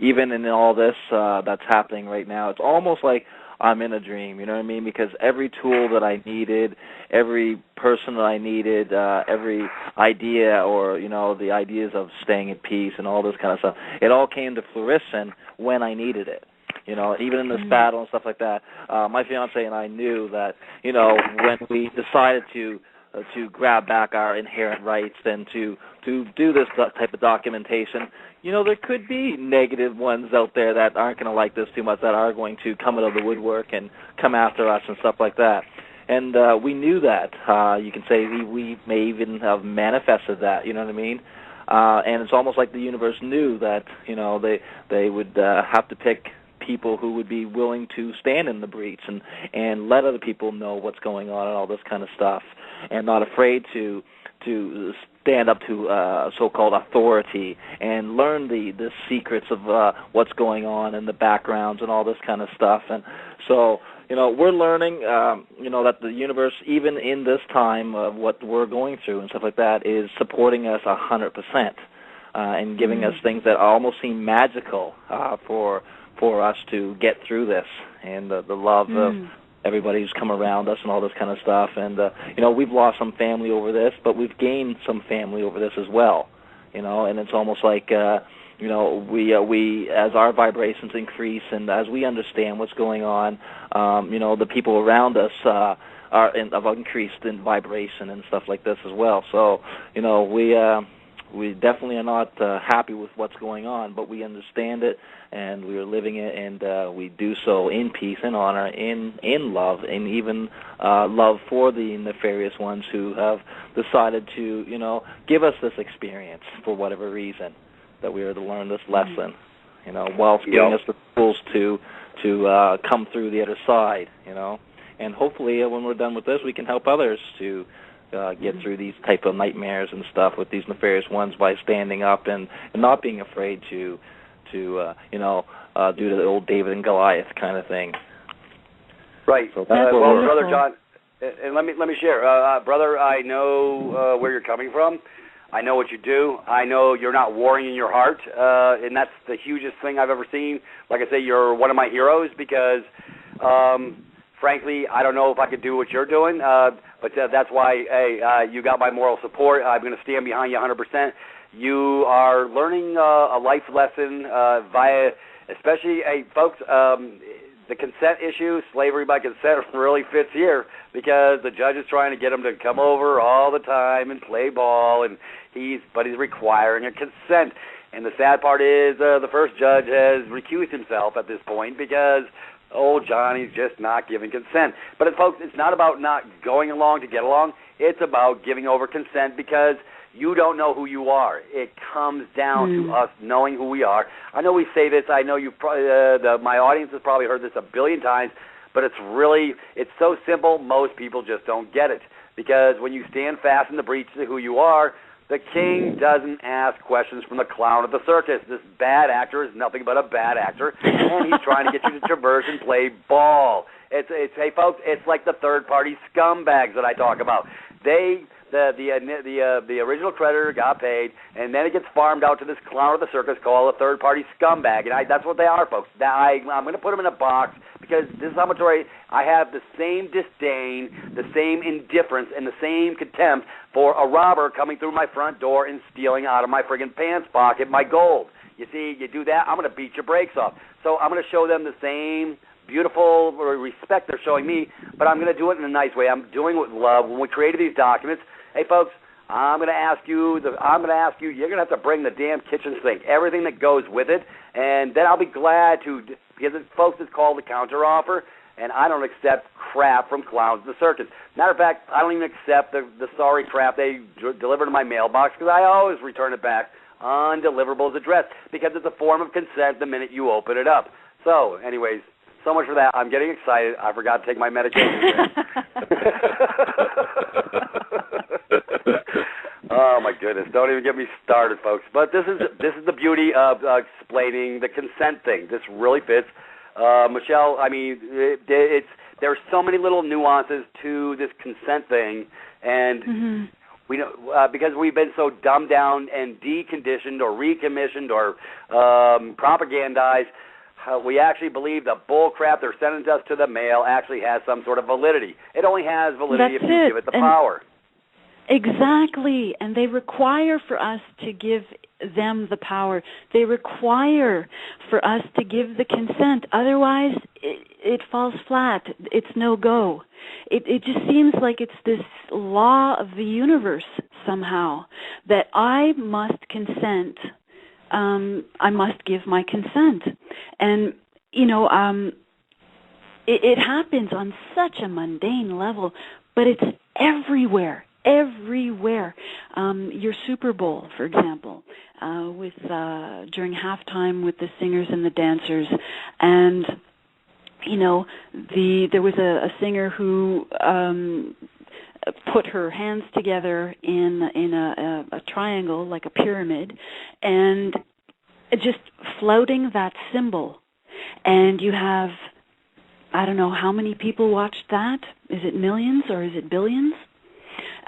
even in all this that's happening right now, it's almost like I'm in a dream, you know what I mean? Because every tool that I needed, every person that I needed, every idea or, the ideas of staying at peace and all this kind of stuff, it all came to fruition when I needed it. Even in this battle and stuff like that. My fiance and I knew that, when we decided to grab back our inherent rights and to do this type of documentation, there could be negative ones out there that aren't going to like this too much, that are going to come out of the woodwork and come after us and stuff like that. And we knew that. You can say we may even have manifested that, you know what I mean? And it's almost like the universe knew that, they would have to pick people who would be willing to stand in the breach and let other people know what's going on and all this kind of stuff, and not afraid to stand up to so-called authority and learn the secrets of what's going on in the backgrounds and all this kind of stuff. And so, we're learning, that the universe, even in this time of what we're going through and stuff like that, is supporting us 100%, and giving us things that almost seem magical for us to get through this, and the love of everybody who's come around us and all this kind of stuff. And, we've lost some family over this, but we've gained some family over this as well, and it's almost like, we as our vibrations increase and as we understand what's going on, the people around us have increased in vibration and stuff like this as well. So, we definitely are not happy with what's going on, but we understand it, and we are living it, and we do so in peace and honor, in love, and even love for the nefarious ones who have decided to, give us this experience for whatever reason, that we are to learn this lesson, whilst giving us the tools to come through the other side, and hopefully when we're done with this, we can help others to get through these type of nightmares and stuff with these nefarious ones by standing up and not being afraid to do the old David and Goliath kind of thing.
Right.
So
well, Brother John, and let me share, brother. I know where you're coming from. I know what you do. I know you're not warring in your heart, and that's the hugest thing I've ever seen. Like I say, you're one of my heroes because, frankly, I don't know if I could do what you're doing. But that's why, you got my moral support. I'm going to stand behind you 100%. You are learning a life lesson via, especially, folks, the consent issue, slavery by consent, really fits here because the judge is trying to get him to come over all the time and play ball, but he's requiring a consent. And the sad part is the first judge has recused himself at this point because old Johnny's just not giving consent. But, folks, it's not about not going along to get along. It's about giving over consent because you don't know who you are. It comes down to us knowing who we are. I know we say this. I know you. My audience has probably heard this a billion times, but it's so simple. Most people just don't get it because when you stand fast in the breach to who you are, the king doesn't ask questions from the clown at the circus. This bad actor is nothing but a bad actor, and he's trying to get you to traverse and play ball. Hey, folks, it's like the third-party scumbags that I talk about. The original creditor got paid, and then it gets farmed out to this clown of the circus called a third-party scumbag, and that's what they are, folks. I'm going to put them in a box because this is how much I have the same disdain, the same indifference, and the same contempt for a robber coming through my front door and stealing out of my friggin' pants pocket my gold. You see, you do that, I'm going to beat your brakes off. So I'm going to show them the same beautiful respect they're showing me, but I'm going to do it in a nice way. I'm doing it with love. When we created these documents, hey, folks, I'm going to ask you, you're going to have to bring the damn kitchen sink, everything that goes with it, and then I'll be glad to, because folks, it's called a counteroffer, and I don't accept crap from clowns in the circus. Matter of fact, I don't even accept the sorry crap they deliver to my mailbox because I always return it back on deliverables address because it's a form of consent the minute you open it up. So, anyways, so much for that. I'm getting excited. I forgot to take my medication. Oh my goodness! Don't even get me started, folks. But this is the beauty of explaining the consent thing. This really fits, Michelle. I mean, there's so many little nuances to this consent thing, and we know because we've been so dumbed down and deconditioned or recommissioned or propagandized. We actually believe the bull crap they're sending us to the mail actually has some sort of validity. It only has validity if you give it the power.
Exactly, and they require for us to give them the power. They require for us to give the consent. Otherwise, it falls flat. It's no go. It just seems like it's this law of the universe somehow that I must consent. I must give my consent. And, it happens on such a mundane level, but it's everywhere. Your Super Bowl, for example, with during halftime with the singers and the dancers, and there was a singer who put her hands together in a triangle like a pyramid, and just flouting that symbol, and you have, I don't know how many people watched that. Is it millions or is it billions?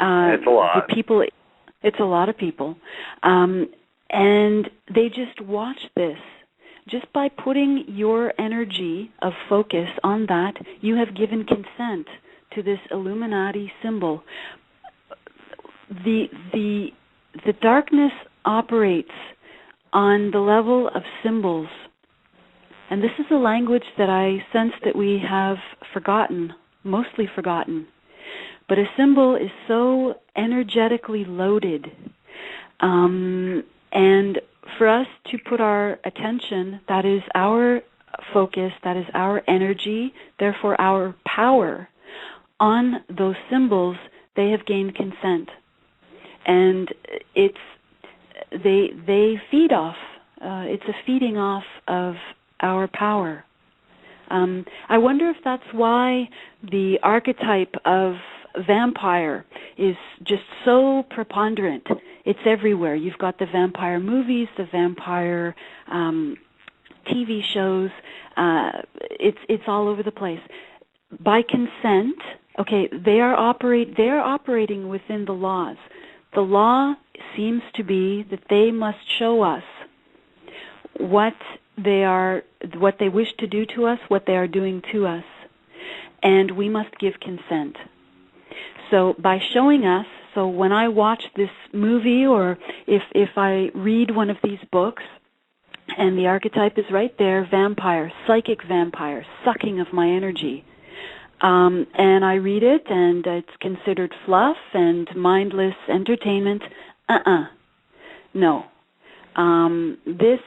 It's a lot.
It's a lot of people. And they just watch this. Just by putting your energy of focus on that, you have given consent to this Illuminati symbol. The darkness operates on the level of symbols. And this is a language that I sense that we have forgotten, mostly forgotten. But a symbol is so energetically loaded. And for us to put our attention, that is our focus, that is our energy, therefore our power, on those symbols, they have gained consent. And they feed off, it's a feeding off of our power. I wonder if that's why the archetype of vampire is just so preponderant. It's everywhere. You've got the vampire movies, the vampire TV shows. It's all over the place. By consent, okay, they are operating within the laws. The law seems to be that they must show us what they wish to do to us, what they are doing to us, and we must give consent. So by showing us, so when I watch this movie or if I read one of these books And the archetype is right there, vampire, psychic vampire, sucking of my energy. And I read it, and it's considered fluff and mindless entertainment. No. This,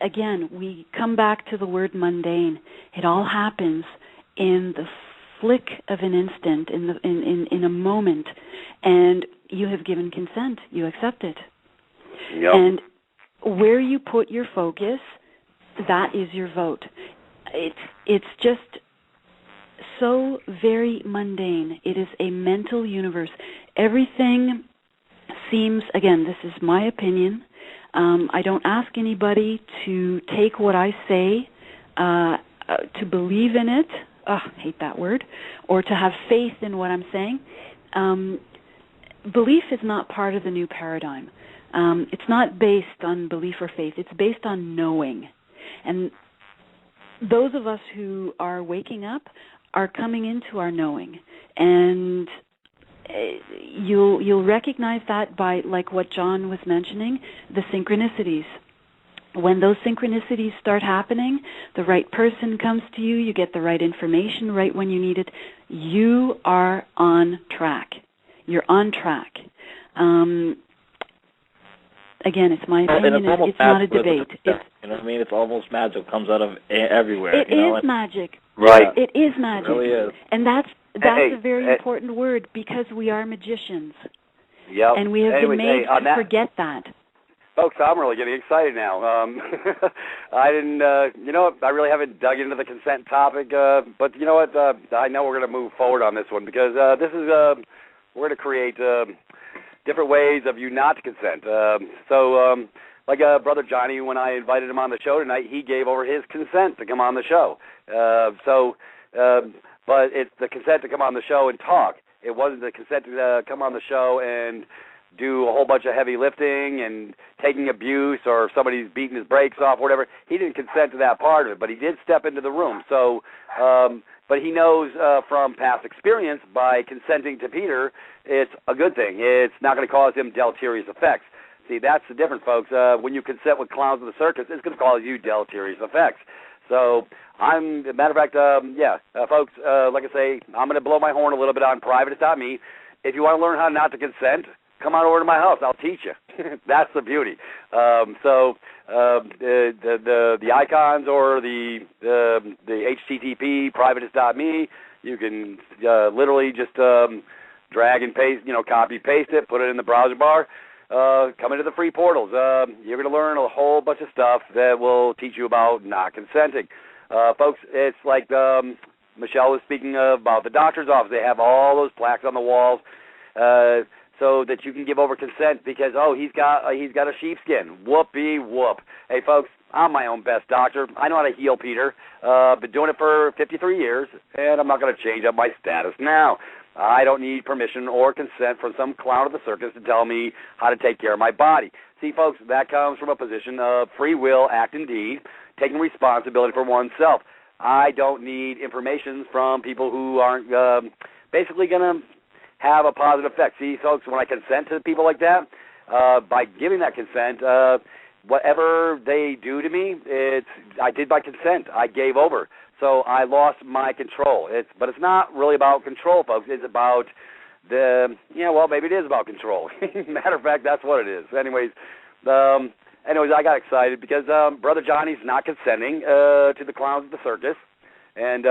again, we come back to the word mundane. It all happens in the flick of an instant, in a moment, and you have given consent. You accept it.
Yep.
And where you put your focus, that is your vote. It's just so very mundane. It is a mental universe. Everything seems, again, this is my opinion. I don't ask anybody to take what I say, to believe in it. I hate that word. Or to have faith in what I'm saying. Belief is not part of the new paradigm. It's not based on belief or faith. It's based on knowing. And those of us who are waking up are coming into our knowing. And you'll recognize that by, like what John was mentioning, the synchronicities. When those synchronicities start happening, the right person comes to you, you get the right information right when you need it, you are on track. You're on track. Again, it's my opinion. It's not a debate.
You know what I mean? It's almost magic. It comes out of everywhere.
It is magic.
Right.
It is magic.
It really is.
And that's a very important word, because we are magicians.
Yep.
And we have been made to forget that.
Folks, I'm really getting excited now. I didn't, I really haven't dug into the consent topic, but you know what? I know we're going to move forward on this one, because this is, we're going to create different ways of you not to consent. Like Brother Johnny, when I invited him on the show tonight, he gave over his consent to come on the show. But it's the consent to come on the show and talk. It wasn't the consent to come on the show and do a whole bunch of heavy lifting and taking abuse, or if somebody's beating his brakes off, or whatever. He didn't consent to that part of it, but he did step into the room. So, but he knows from past experience, by consenting to Peter, it's a good thing. It's not going to cause him deleterious effects. See, that's the difference, folks. When you consent with clowns of the circus, it's going to cause you deleterious effects. So, matter of fact, folks, like I say, I'm going to blow my horn a little bit on private.me. If you want to learn how not to consent, come on over to my house. I'll teach you. That's the beauty. The icons, or the HTTP private.me, you can literally just drag and paste, copy, paste it, put it in the browser bar. Come into the free portals. You're going to learn a whole bunch of stuff that will teach you about not consenting. Folks, it's like Michelle was speaking about the doctor's office. They have all those plaques on the walls so that you can give over consent because, he's got a sheepskin. Whoopee whoop. Hey, folks, I'm my own best doctor. I know how to heal Peter. Been doing it for 53 years, and I'm not going to change up my status now. I don't need permission or consent from some clown of the circus to tell me how to take care of my body. See, folks, that comes from a position of free will, act and deed, taking responsibility for oneself. I don't need information from people who aren't basically going to have a positive effect. See, folks, when I consent to people like that, by giving that consent, whatever they do to me, I did by consent. I gave over. So I lost my control. But it's not really about control, folks. It's about maybe it is about control. Matter of fact, that's what it is. Anyways, I got excited because Brother Johnny's not consenting to the clowns of the circus, and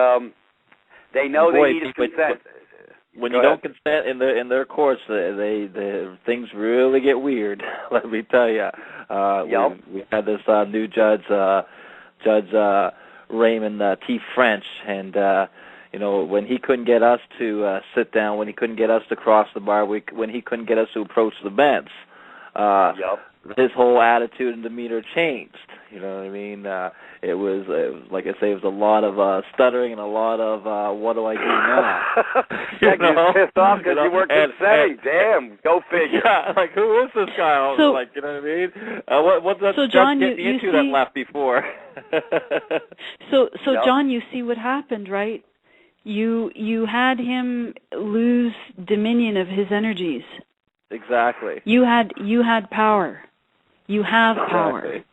they know they need his consent.
When you don't consent in their courts, they things really get weird. Let me tell you. We had this new judge, Judge Raymond T. French, and when he couldn't get us to sit down, when he couldn't get us to cross the bar, when he couldn't get us to approach the bench, his whole attitude and demeanor changed. You know what I mean? It was like I say, it was a lot of stuttering and a lot of what do I do now?
You're pissed off because you weren't consenting. Damn, go figure.
Yeah, like who is this guy? I was like, you know what I mean? What's that
John,
get me into that left before?
John, you see what happened, right? You had him lose dominion of his energies.
Exactly.
You had power. You have power.
Exactly.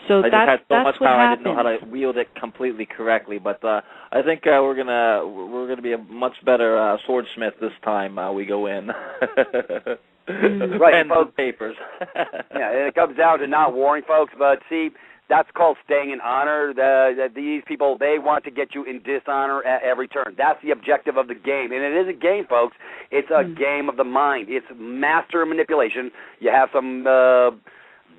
So
I just had so much
that's what
power
happens.
I didn't know how to wield it completely correctly. But I think we're gonna be a much better swordsmith this time. We go in.
Right,
Pens
folks.
and papers.
Yeah, and it comes down to not warring folks, but see, that's called staying in honor. These people, they want to get you in dishonor at every turn. That's the objective of the game. And it is a game, folks. It's a game of the mind. It's master manipulation. You have some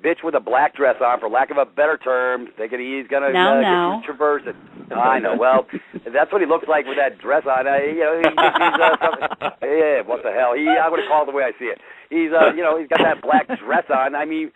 bitch with a black dress on, for lack of a better term, thinking he's going to get you to traverse it. I know. Well, that's what he looks like with that dress on. Yeah, what the hell? I'm going to call it the way I see it. He's got that black dress on. I mean,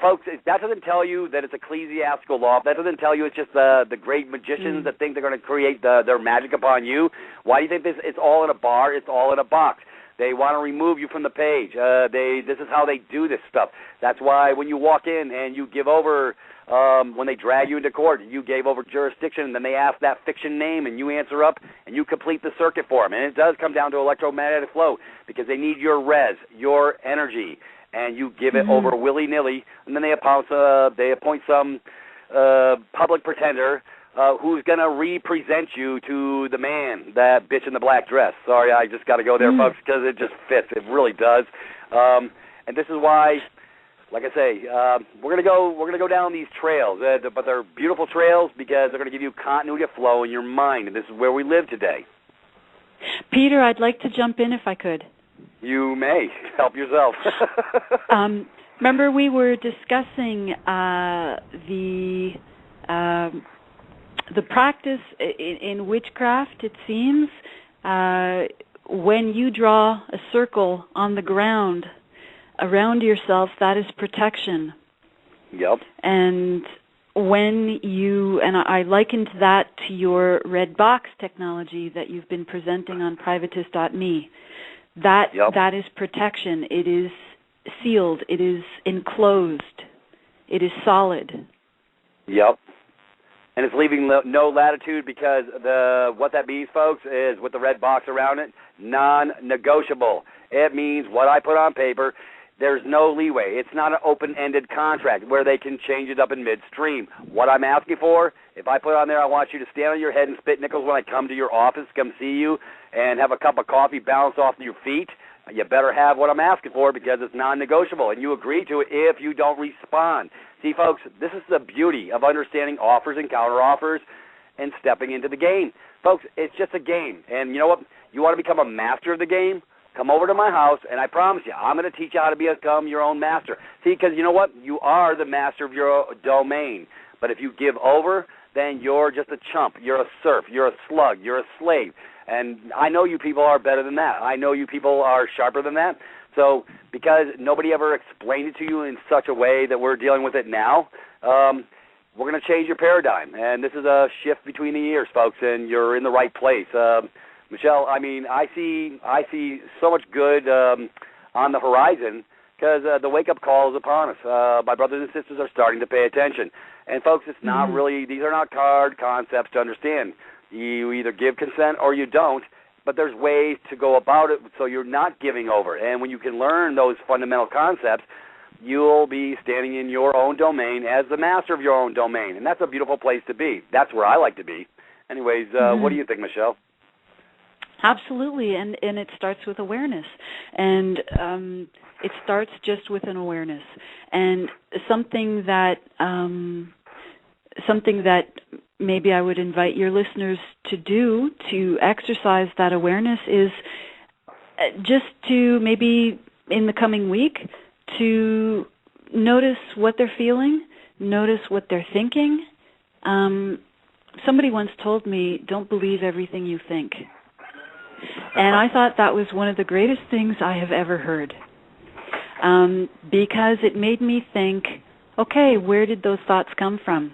folks, that doesn't tell you that it's ecclesiastical law. That doesn't tell you it's just the great magicians that think they're going to create their magic upon you. Why do you think this? It's all in a bar. It's all in a box. They want to remove you from the page. This is how they do this stuff. That's why when you walk in and you give over, when they drag you into court, you gave over jurisdiction, and then they ask that fiction name, and you answer up, and you complete the circuit for them. And it does come down to electromagnetic flow, because they need your res, your energy, and you give it over willy-nilly, and then they appoint some public pretender who's going to represent you to the man, that bitch in the black dress. Sorry, I just got to go there, folks, because it just fits. It really does. And this is why, like I say, we're gonna go down these trails, but they're beautiful trails because they're going to give you continuity of flow in your mind, and this is where we live today.
Peter, I'd like to jump in if I could.
You may. Help yourself.
Remember we were discussing the practice in witchcraft, it seems, when you draw a circle on the ground around yourself, that is protection.
Yep.
And I likened that to your red box technology that you've been presenting on privatist.me. That is protection. It is sealed. It is enclosed. It is solid.
Yep. And it's leaving no latitude, because what that means, folks, is with the red box around it, non-negotiable. It means what I put on paper, there's no leeway. It's not an open-ended contract where they can change it up in midstream. What I'm asking for, if I put on there, I want you to stand on your head and spit nickels when I come to your office, come see you, and have a cup of coffee bounced off your feet, you better have what I'm asking for, because it's non-negotiable, and you agree to it if you don't respond. See, folks, this is the beauty of understanding offers and counteroffers and stepping into the game. Folks, it's just a game, and you know what? You want to become a master of the game? Come over to my house, and I promise you, I'm going to teach you how to become your own master. See, because you know what? You are the master of your domain, but if you give over, then you're just a chump. You're a serf. You're a slug. You're a slave. And I know you people are better than that. I know you people are sharper than that. So because nobody ever explained it to you in such a way that we're dealing with it now, we're going to change your paradigm. And this is a shift between the years, folks, and you're in the right place. Michelle, I mean, I see so much good on the horizon, because the wake-up call is upon us. My brothers and sisters are starting to pay attention. And, folks, it's not really, these are not hard concepts to understand. You either give consent or you don't, but there's ways to go about it so you're not giving over. And when you can learn those fundamental concepts, you'll be standing in your own domain as the master of your own domain. And that's a beautiful place to be. That's where I like to be. Anyways, what do you think, Michelle?
Absolutely, and it starts with awareness. And it starts just with an awareness. And something that maybe I would invite your listeners to do to exercise that awareness is just to maybe in the coming week to notice what they're feeling, notice what they're thinking. Somebody once told me, don't believe everything you think. And I thought that was one of the greatest things I have ever heard, because it made me think, okay, where did those thoughts come from?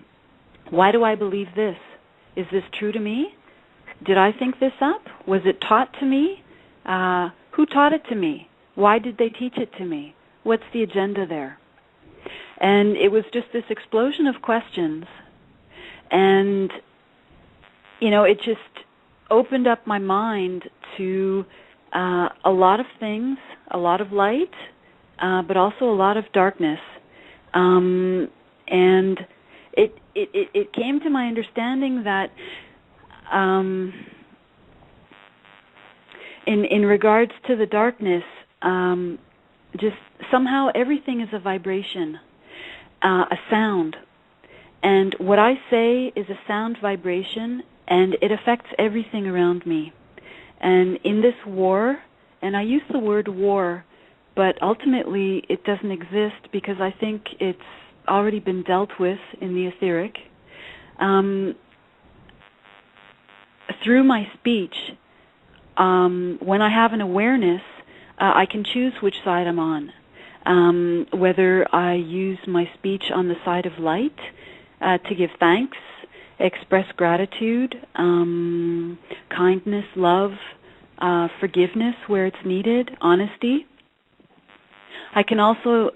Why do I believe this? Is this true to me? Did I think this up? Was it taught to me? Who taught it to me? Why did they teach it to me? What's the agenda there? And it was just this explosion of questions. And, it just opened up my mind to a lot of things, a lot of light, but also a lot of darkness. And it came to my understanding that in regards to the darkness, just somehow everything is a vibration, a sound. And what I say is a sound vibration, and it affects everything around me. And in this war, and I use the word war, but ultimately it doesn't exist because I think it's already been dealt with in the etheric. Through my speech, when I have an awareness, I can choose which side I'm on. Whether I use my speech on the side of light to give thanks, express gratitude, kindness, love, forgiveness where it's needed, honesty. I can also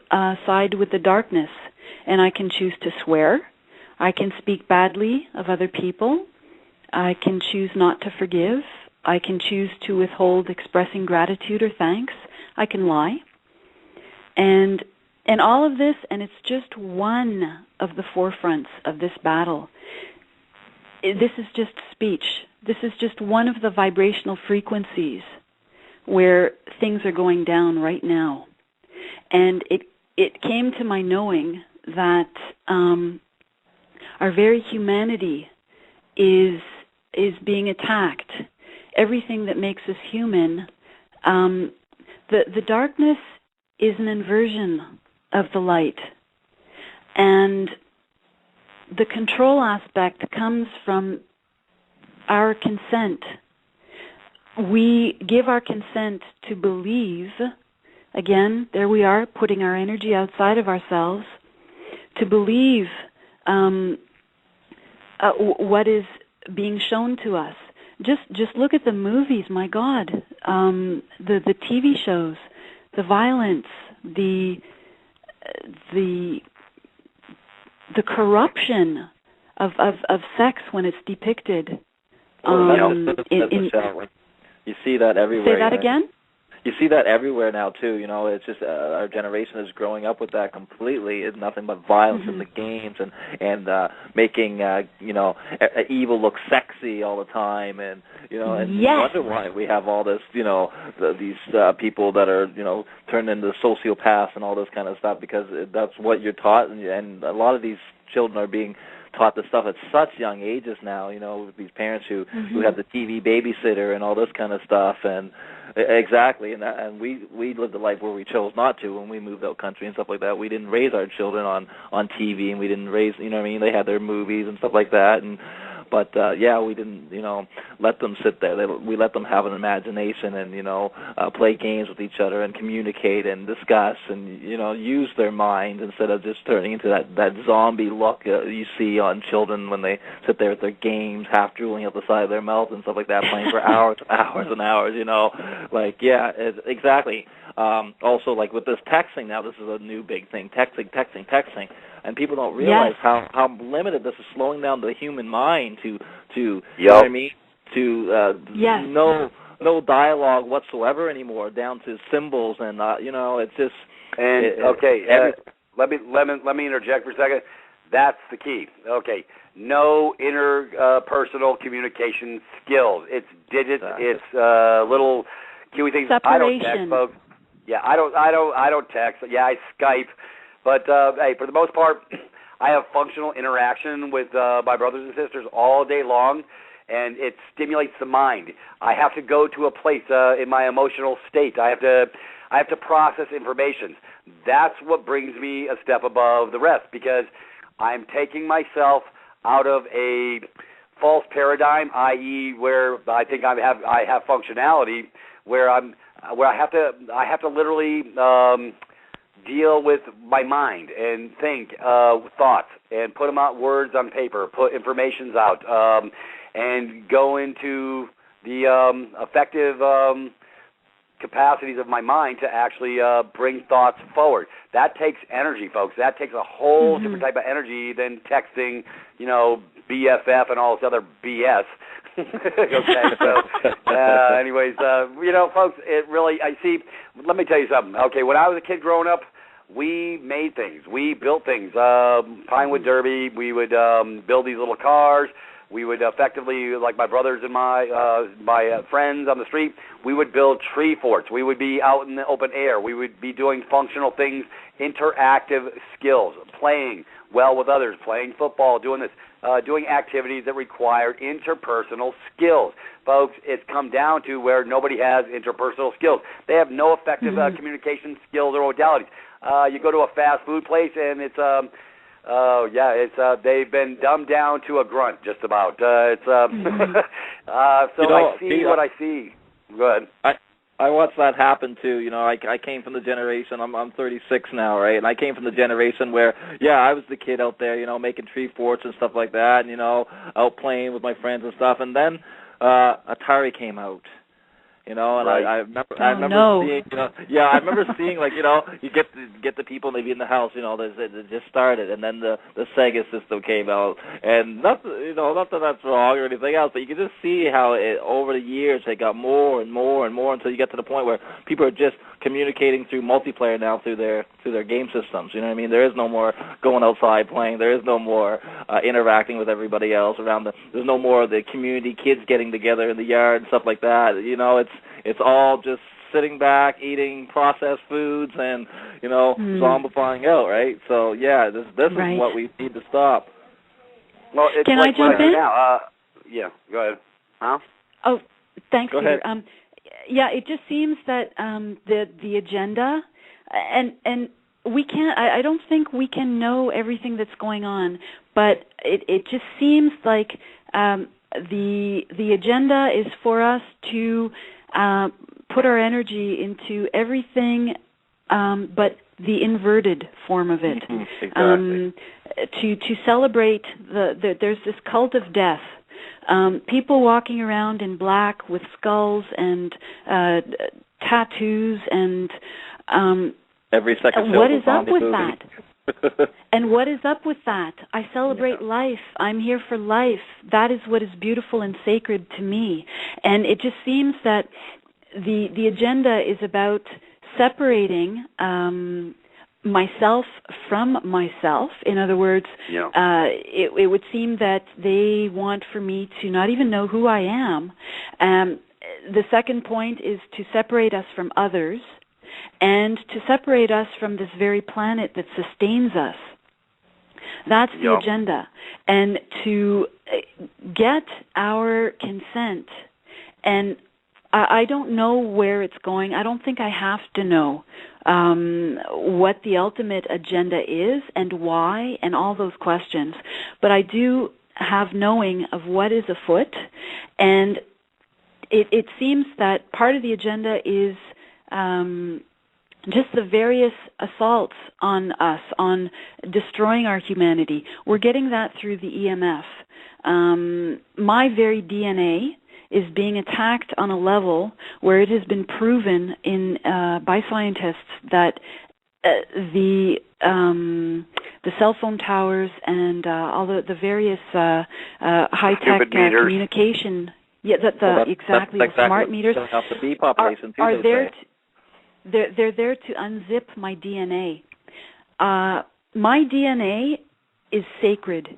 side with the darkness, and I can choose to swear. I can speak badly of other people. I can choose not to forgive. I can choose to withhold expressing gratitude or thanks. I can lie. And all of this, and it's just one of the forefronts of this battle. This is just speech. This is just one of the vibrational frequencies where things are going down right now. And it came to my knowing that our very humanity is being attacked. Everything that makes us human, the darkness is an inversion of the light. And the control aspect comes from our consent. We give our consent to believe, again, there we are, putting our energy outside of ourselves, to believe what is being shown to us. Just look at the movies, my God, the TV shows, the violence, the corruption of sex when it's depicted.
You see that everywhere.
Say that again?
You see that everywhere now, too. You know, it's just our generation is growing up with that completely. It's nothing but violence in the games and making, evil look sexy all the time. And, you wonder why we have all this, these people that are, turned into sociopaths and all this kind of stuff, because that's what you're taught. And a lot of these children are being taught this stuff at such young ages now, with these parents who have the TV babysitter and all this kind of stuff. And exactly, and we lived a life where we chose not to when we moved out country and stuff like that. We didn't raise our children on TV, and we didn't raise, they had their movies and stuff like that. But we didn't, let them sit there. We let them have an imagination and, play games with each other and communicate and discuss and, use their minds instead of just turning into that zombie look you see on children when they sit there with their games, half drooling out the side of their mouth and stuff like that, playing for hours and hours, exactly. Also, like with this texting now, this is a new big thing, texting. And people don't realize how limited this is, slowing down the human mind to you know what I mean? To no dialogue whatsoever anymore, down to symbols and it's just.
And let me interject for a second. That's the key. Okay, no interpersonal communication skills. It's digits. Exactly. It's little cuey things.
Separation.
I don't text, folks. Yeah, I don't text. Yeah, I Skype. But, hey, for the most part, I have functional interaction with my brothers and sisters all day long, and it stimulates the mind. I have to go to a place in my emotional state. I have to process information. That's what brings me a step above the rest, because I'm taking myself out of a false paradigm, i.e., where I think I have functionality, where I have to literally deal with my mind and think thoughts and put them out, words on paper, put informations out, and go into the effective capacities of my mind to actually bring thoughts forward. That takes energy, folks. That takes a whole different type of energy than texting, BFF and all this other BS. Okay, so anyways, folks, it really, let me tell you something. Okay, when I was a kid growing up, we made things. We built things. Pinewood Derby, we would build these little cars. We would effectively, like my brothers and my friends on the street, we would build tree forts. We would be out in the open air. We would be doing functional things, interactive skills, playing well with others, playing football, doing this, doing activities that required interpersonal skills. Folks, it's come down to where nobody has interpersonal skills. They have no effective communication skills or modalities. You go to a fast food place and it's they've been dumbed down to a grunt, just about. I see what I see. Go ahead.
I watched that happen too. I came from the generation. I'm 36 now, right? And I came from the generation where, I was the kid out there, making tree forts and stuff like that, and out playing with my friends and stuff. And then Atari came out. And
right.
I remember seeing, I remember seeing, like, you get the people and they be in the house, they just started, and then the Sega system came out, and not that that's wrong or anything else, but you can just see how over the years it got more and more and more until you get to the point where people are just communicating through multiplayer now through their game systems. You know what I mean? There is no more going outside playing. There is no more interacting with everybody else around there's no more of the community kids getting together in the yard and stuff like that. It's all just sitting back, eating processed foods, and zombifying out, right? So this
right.
is what we need to stop.
Well, it's
Can
like
I jump in?
Now. Go ahead. Huh?
Oh, thanks,
Go
Peter.
ahead.
It just seems that the agenda, and we can't. I don't think we can know everything that's going on, but it just seems like the agenda is for us to put our energy into everything but the inverted form of it.
Exactly.
To celebrate there's this cult of death. People walking around in black with skulls and tattoos and
every second.
What is up with that? And what is up with that? I celebrate life. I'm here for life. That is what is beautiful and sacred to me. And it just seems that the agenda is about separating myself from myself. In other words, it would seem that they want for me to not even know who I am. The second point is to separate us from others and to separate us from this very planet that sustains us. That's the agenda. And to get our consent, and I don't know where it's going. I don't think I have to know what the ultimate agenda is and why and all those questions. But I do have knowing of what is afoot, and it seems that part of the agenda is just the various assaults on us, on destroying our humanity. We're getting that through the EMF. My very DNA is being attacked on a level where it has been proven by scientists that the cell phone towers and all the various high-tech communication, exactly, the smart meters
the bee population
are there. They're there to unzip my DNA. My DNA is sacred.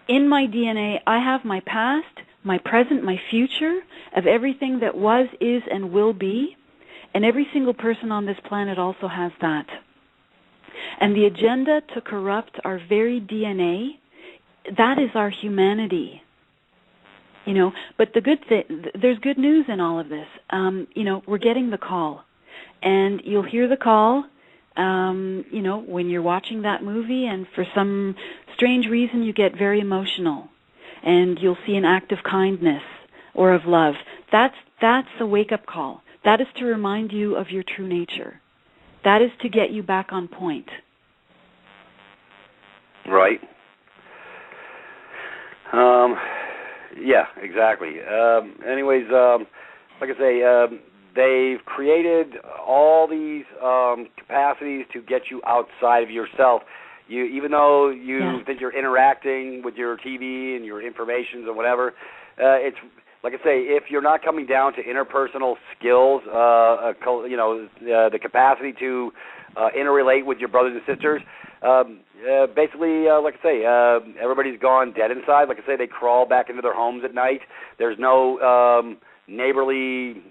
In my DNA, I have my past, my present, my future, of everything that was, is, and will be, and every single person on this planet also has that. And the agenda to corrupt our very DNA, that is our humanity. But the good thing, there's good news in all of this. We're getting the call. And you'll hear the call, when you're watching that movie, and for some strange reason you get very emotional, and you'll see an act of kindness or of love. That's a wake-up call. That is to remind you of your true nature. That is to get you back on point.
Right. Exactly. Anyways, like I say, they've created all these capacities to get you outside of yourself. Even though you think you're interacting with your TV and your information and whatever, like I say, if you're not coming down to interpersonal skills, the capacity to interrelate with your brothers and sisters, basically, like I say, everybody's gone dead inside. Like I say, they crawl back into their homes at night. There's no neighborly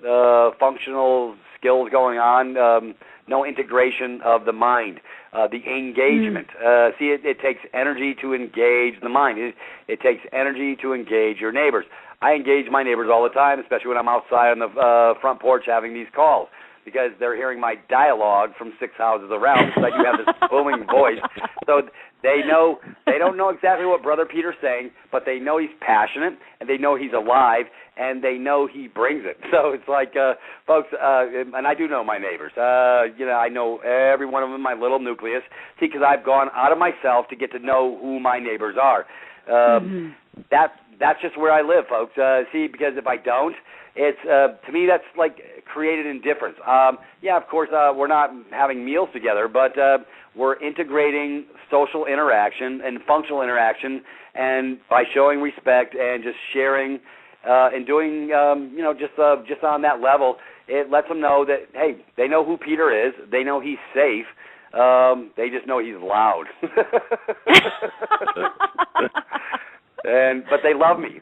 functional skills going on, no integration of the mind. The engagement. It takes energy to engage the mind. It takes energy to engage your neighbors. I engage my neighbors all the time, especially when I'm outside on the front porch having these calls, because they're hearing my dialogue from 6 houses around. It's like you have this booming voice. So they don't know exactly what Brother Peter's saying, but they know he's passionate, and they know he's alive, and they know he brings it. So it's like, folks, and I do know my neighbors. I know every one of them in my little nucleus, because I've gone out of myself to get to know who my neighbors are. That's just where I live, folks. Because if I don't, it's to me that's like created indifference. Of course, we're not having meals together, but we're integrating social interaction and functional interaction, and by showing respect and just sharing and doing, just on that level, it lets them know that, hey, they know who Peter is, they know he's safe, they just know he's loud. But they love me.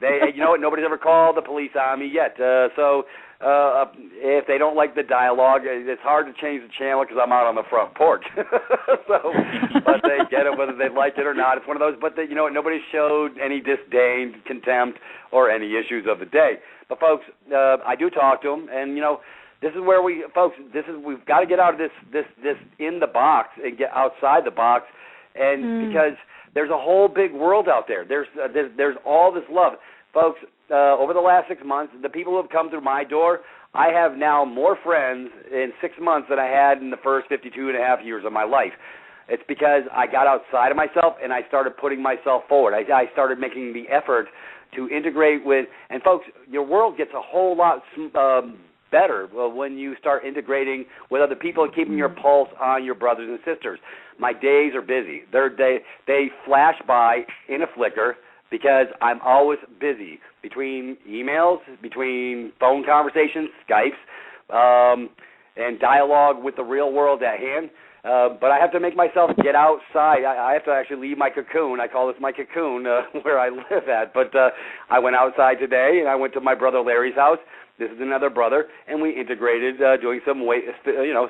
Nobody's ever called the police on me yet. So if they don't like the dialogue, it's hard to change the channel because I'm out on the front porch. But they get it whether they like it or not. It's one of those. But nobody showed any disdain, contempt, or any issues of the day. But folks, I do talk to them, and this is where we've got to get out of this in the box and get outside the box, and because there's a whole big world out there. There's all this love. Folks, over the last 6 months, the people who have come through my door, I have now more friends in 6 months than I had in the first 52 and a half years of my life. It's because I got outside of myself and I started putting myself forward. I started making the effort to integrate with, and folks, your world gets a whole lot better when you start integrating with other people and keeping your pulse on your brothers and sisters. My days are busy. They flash by in a flicker because I'm always busy between emails, between phone conversations, Skypes, and dialogue with the real world at hand. But I have to make myself get outside. I have to actually leave my cocoon. I call this my cocoon where I live at. But I went outside today, and I went to my brother Larry's house. This is another brother, and we integrated doing some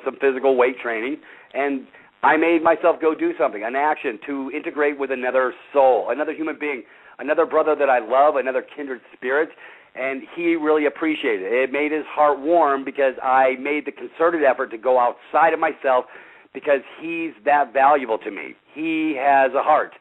some physical weight training, and I made myself go do something, an action to integrate with another soul, another human being, another brother that I love, another kindred spirit, and he really appreciated it. It made his heart warm because I made the concerted effort to go outside of myself because he's that valuable to me. He has a heart.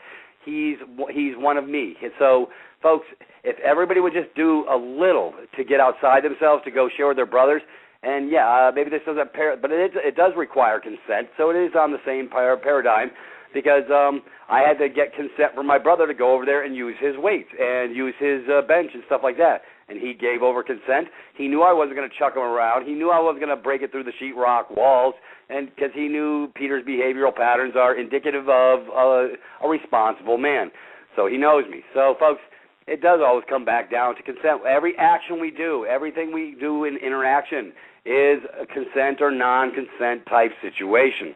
He's one of me. And so, folks, if everybody would just do a little to get outside themselves, to go share with their brothers, and maybe this doesn't, but it does require consent, so it is on the same paradigm, because I had to get consent from my brother to go over there and use his weights and use his bench and stuff like that, and he gave over consent. He knew I wasn't going to chuck him around. He knew I wasn't going to break it through the sheetrock walls, and because he knew Peter's behavioral patterns are indicative of a responsible man, so he knows me. So, folks, it does always come back down to consent. Every action we do, everything we do in interaction is a consent or non-consent type situation.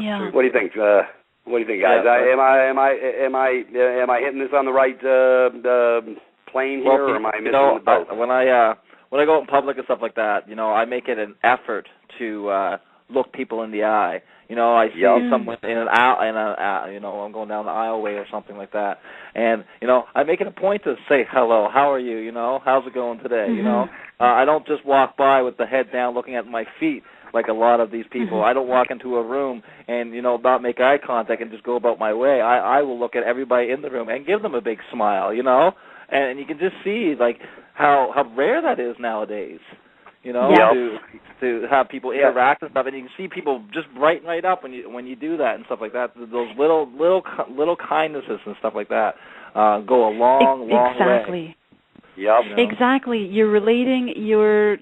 Yeah.
What do you think? What do you think, guys? Am I hitting this on the right plane here, or am I missing the boat?
When I go out in public and stuff like that, I make it an effort to look people in the eye. I see someone in an aisle, I'm going down the aisleway or something like that, and I make it a point to say hello. How are you? How's it going today? I don't just walk by with the head down, looking at my feet like a lot of these people. I don't walk into a room and not make eye contact and just go about my way. I will look at everybody in the room and give them a big smile. And you can just see like how rare that is nowadays. To have people interact and stuff, and you can see people just brighten right up when you do that and stuff like that. Those little kindnesses and stuff like that go a long way.
Yep.
Exactly. You're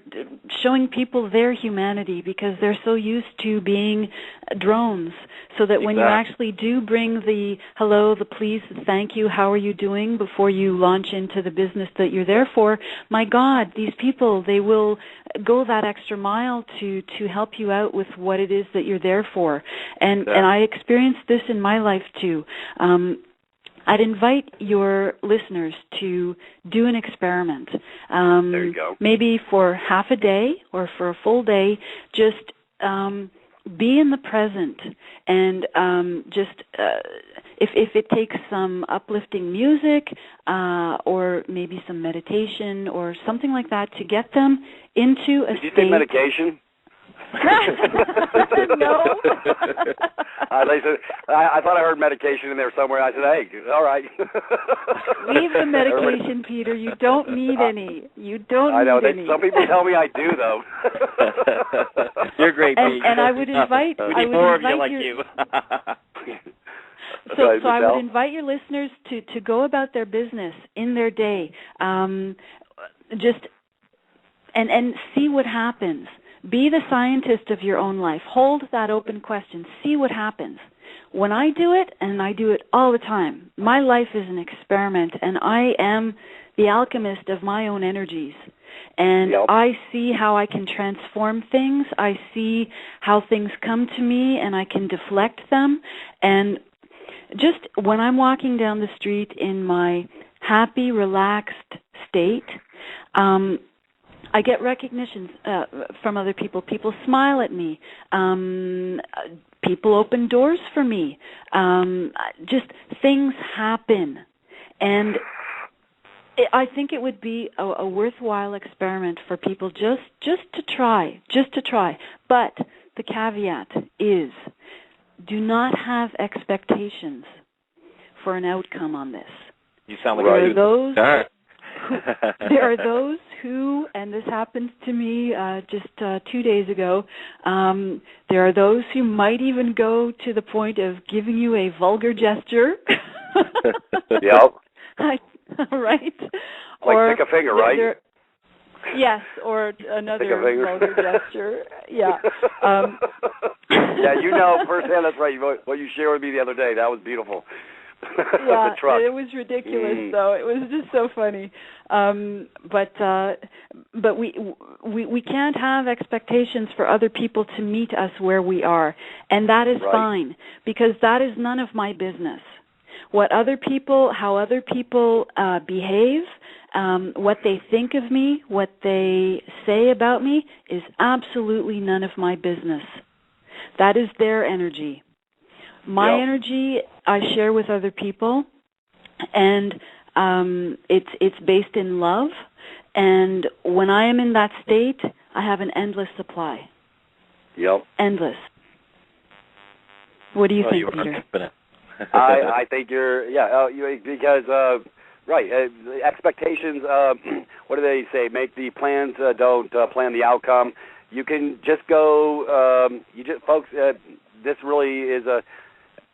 showing people their humanity because they're so used to being drones, so that when you actually do bring the hello, the please, the thank you, how are you doing before you launch into the business that you're there for, my God, these people, they will go that extra mile to help you out with what it is that you're there for. And I experienced this in my life too. I'd invite your listeners to do an experiment.
There you go.
Maybe for half a day or for a full day, just be in the present and if it takes some uplifting music or maybe some meditation or something like that to get them into a state.
Did you say medication?
No.
I thought I heard medication in there somewhere. I said, hey, all right.
Leave the medication, Peter. You don't need any. You don't
I know.
need any.
Some people tell me I do, though.
You're great, Pete.
And I would invite...
We need more of you like you.
So I would invite your listeners to go about their business in their day, just and see what happens. Be the scientist of your own life. Hold that open question. See what happens. When I do it, and I do it all the time, my life is an experiment, and I am the alchemist of my own energies. And I see how I can transform things. I see how things come to me, and I can deflect them. And just when I'm walking down the street in my happy, relaxed state, I get recognition from other people. People smile at me. People open doors for me. Just things happen. And I think it would be a worthwhile experiment for people just to try. But the caveat is, do not have expectations for an outcome on this.
You sound like
there are those who, and this happens to me just 2 days ago, there are those who might even go to the point of giving you a vulgar gesture.
Yep.
Right?
Like or pick a finger, right?
Yes, or another vulgar gesture. Yeah.
Yeah, you know firsthand, that's right. What you shared with me the other day, that was beautiful.
Yeah, it was ridiculous, though. It was just so funny. But we can't have expectations for other people to meet us where we are, and that is fine, because that is none of my business. How other people behave, what they think of me, what they say about me is absolutely none of my business. That is their energy. My energy I share with other people, and it's based in love. And when I am in that state, I have an endless supply.
Yep.
Endless. What do you think, Peter?
I think you're because expectations. What do they say? Make the plans, don't plan the outcome. You can just go. Folks. This really is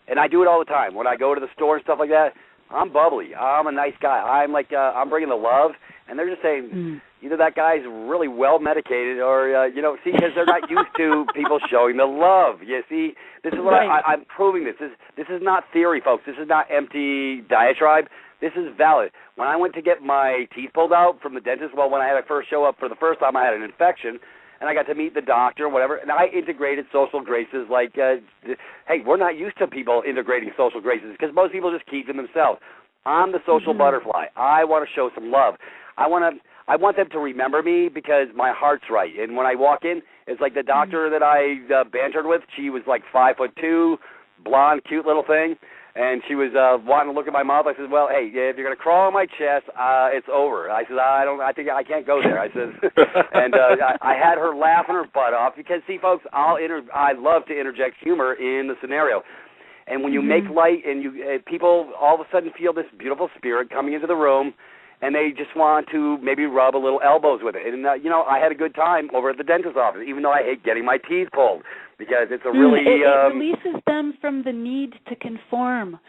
and I do it all the time. When I go to the store and stuff like that, I'm bubbly. I'm a nice guy. I'm like, I'm bringing the love. And they're just saying, either that guy's really well medicated or, because they're not used to people showing the love. You see, this is what I'm proving this. This is not theory, folks. This is not empty diatribe. This is valid. When I went to get my teeth pulled out from the dentist, when I had to first show up for the first time, I had an infection. And I got to meet the doctor, whatever, and I integrated social graces like, hey, we're not used to people integrating social graces because most people just keep to themselves. I'm the social butterfly. I want to show some love. I want them to remember me because my heart's right. And when I walk in, it's like the doctor that I bantered with. She was like 5'2", blonde, cute little thing. And she was wanting to look at my mouth. I said, well, hey, if you're going to crawl on my chest, it's over. I said, I think I can't go there. I said, and I had her laughing her butt off because, see, folks, I love to interject humor in the scenario. And when you make light and people all of a sudden feel this beautiful spirit coming into the room, and they just want to maybe rub a little elbows with it. And, I had a good time over at the dentist's office, even though I hate getting my teeth pulled because it's a really...
It releases them from the need to conform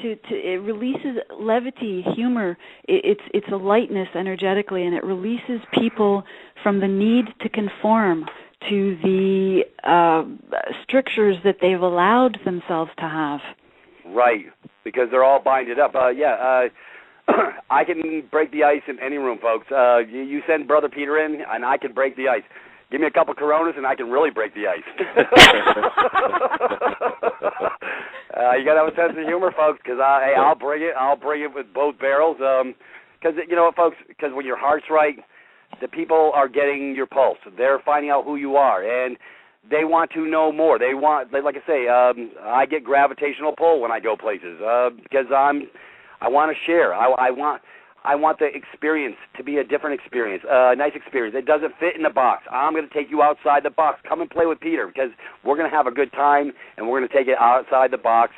it releases levity, humor. It's a lightness energetically, and it releases people from the need to conform to the strictures that they've allowed themselves to have.
Right, because they're all binded up. I can break the ice in any room, folks. You send Brother Peter in, and I can break the ice. Give me a couple Coronas, and I can really break the ice. You got to have a sense of humor, folks, because I'll bring it. I'll bring it with both barrels. Because, you know what, folks, because when your heart's right, the people are getting your pulse. They're finding out who you are, and they want to know more. Like I say, I get gravitational pull when I go places because I want to share. I want the experience to be a different experience, a nice experience. It doesn't fit in the box. I'm going to take you outside the box. Come and play with Peter because we're going to have a good time, and we're going to take it outside the box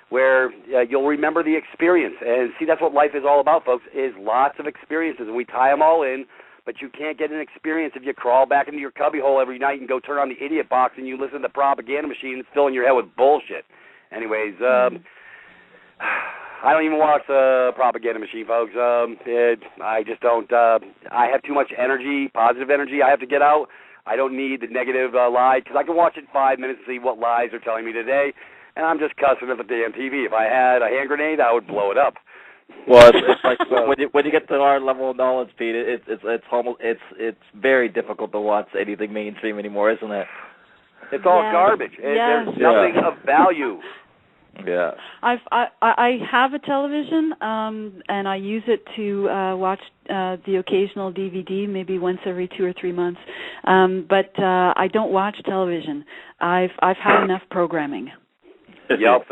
where you'll remember the experience. And see, that's what life is all about, folks, is lots of experiences, and we tie them all in, but you can't get an experience if you crawl back into your cubbyhole every night and go turn on the idiot box and you listen to the propaganda machine that's filling your head with bullshit. Anyways, I don't even watch the propaganda machine, folks. I just don't. I have too much energy, positive energy I have to get out. I don't need the negative lie, because I can watch it 5 minutes and see what lies they're telling me today, and I'm just cussing at the damn TV. If I had a hand grenade, I would blow it up.
Well, it's like when you get to our level of knowledge, Pete, it's very difficult to watch anything mainstream anymore, isn't it?
It's all garbage. There's nothing of value.
Yeah.
I have a television, and I use it to watch the occasional DVD, maybe once every 2 or 3 months. But I don't watch television. I've had enough programming.
Yep.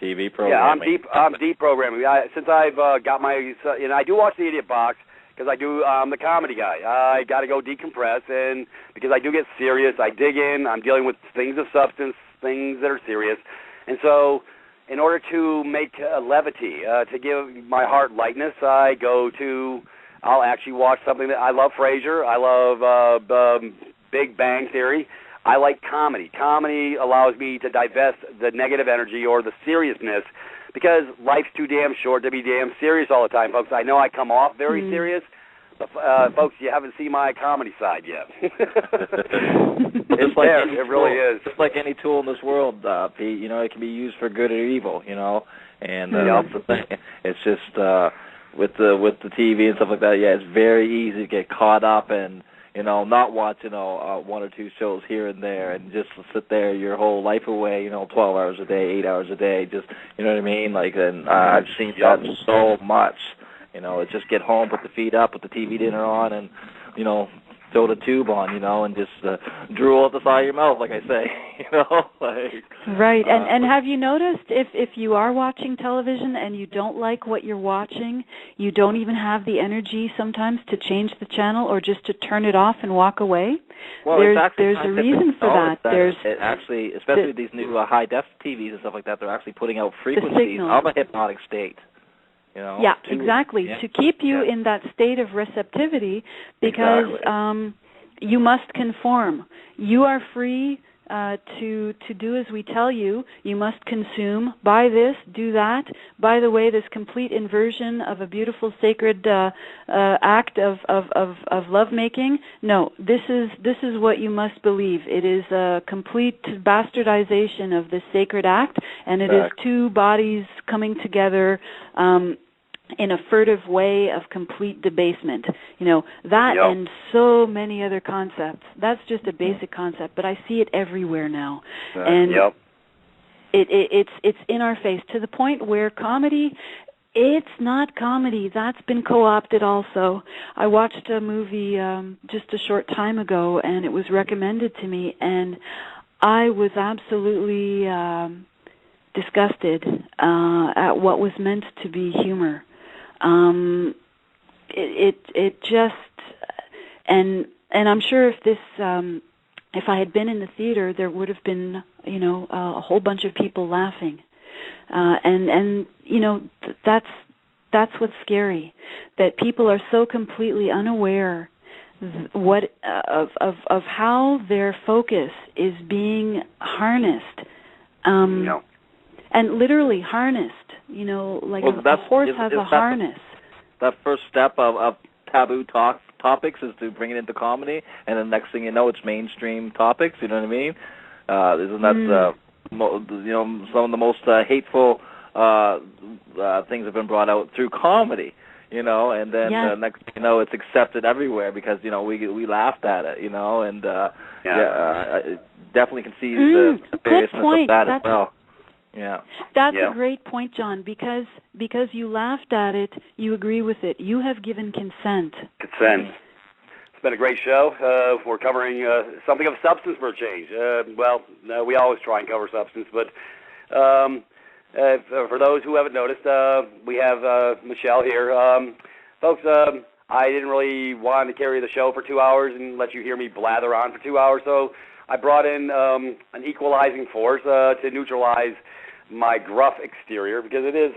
TV programming.
Yeah, I'm deep programming. Since I've got my, I do watch the Idiot Box because I'm the comedy guy. I got to go decompress, and because I do get serious, I dig in. I'm dealing with things of substance, things that are serious, and so in order to make levity, to give my heart lightness, I'll actually watch something that I love. Frasier. I love Big Bang Theory. I like comedy. Comedy allows me to divest the negative energy or the seriousness, because life's too damn short to be damn serious all the time, folks. I know I come off very serious, but folks, you haven't seen my comedy side yet.
It's like
it really is.
It's like any tool in this world, Pete. It can be used for good or evil. And that's the thing. It's just with the TV and stuff like that. Yeah, it's very easy to get caught up and not watch 1 or 2 shows here and there, and just sit there your whole life away. 12 hours a day, 8 hours a day. Just what I mean. And I've seen that so much. Just get home, put the feet up, put the TV dinner on, and throw the tube on, and just drool at the side of your mouth, like I say,
Right, and have you noticed if you are watching television and you don't like what you're watching, you don't even have the energy sometimes to change the channel or just to turn it off and walk away?
Well,
there's a reason for that.
There's actually, especially these new high-def TVs and stuff like that, they're actually putting out frequencies of a hypnotic state.
Yeah, exactly. To keep you in that state of receptivity, because you must conform. You are free to do as we tell you. You must consume. Buy this, do that. By the way, this complete inversion of a beautiful sacred act of lovemaking. No, this is what you must believe. It is a complete bastardization of this sacred act, and it is 2 bodies coming together in a furtive way of complete debasement. That and so many other concepts. That's just a basic concept, but I see it everywhere now. And it's in our face, to the point where comedy, it's not comedy. That's been co-opted also. I watched a movie just a short time ago, and it was recommended to me, and I was absolutely disgusted at what was meant to be humor. It just, and I'm sure if I had been in the theater, there would have been, a whole bunch of people laughing, and that's what's scary, that people are so completely unaware of how their focus is being harnessed, and literally harnessed. You know, like
Well,
a horse has a harness.
That first step of taboo topics is to bring it into comedy, and the next thing you know, it's mainstream topics. You know what I mean? Isn't that some of the most hateful things have been brought out through comedy? You know, and then next thing you know, it's accepted everywhere because we laughed at it. You know, and I definitely can see the seriousness of that as well. Yeah.
That's a great point, John, because you laughed at it, you agree with it. You have given consent.
Consent. It's been a great show. We're covering something of substance for a change. We always try and cover substance, but for those who haven't noticed, we have Michelle here. Folks, I didn't really want to carry the show for 2 hours and let you hear me blather on for 2 hours, so I brought in an equalizing force to neutralize my gruff exterior, because it is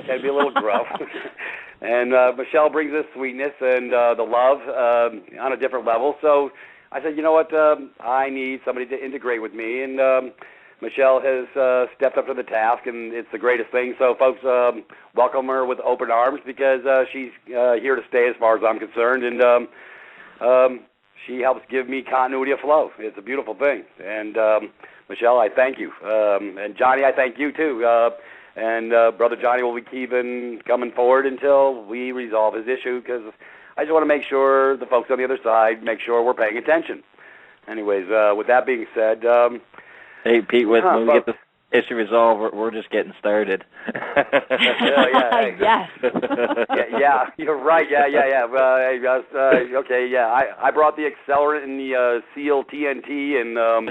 can be a little gruff. And Michelle brings this sweetness and the love on a different level. So I said, you know what, I need somebody to integrate with me. And Michelle has stepped up to the task, and it's the greatest thing. So, folks, welcome her with open arms, because she's here to stay as far as I'm concerned. And she helps give me continuity of flow. It's a beautiful thing. And Michelle, I thank you. And Johnny, I thank you too. And Brother Johnny will be keeping coming forward until we resolve his issue, because I just want to make sure the folks on the other side make sure we're paying attention. Anyways, with that being said...
hey, Pete, when we get this issue resolved, we're just getting started.
Yes.
Yeah, you're right. Yeah. Okay, yeah. I brought the accelerant and the Seal TNT and a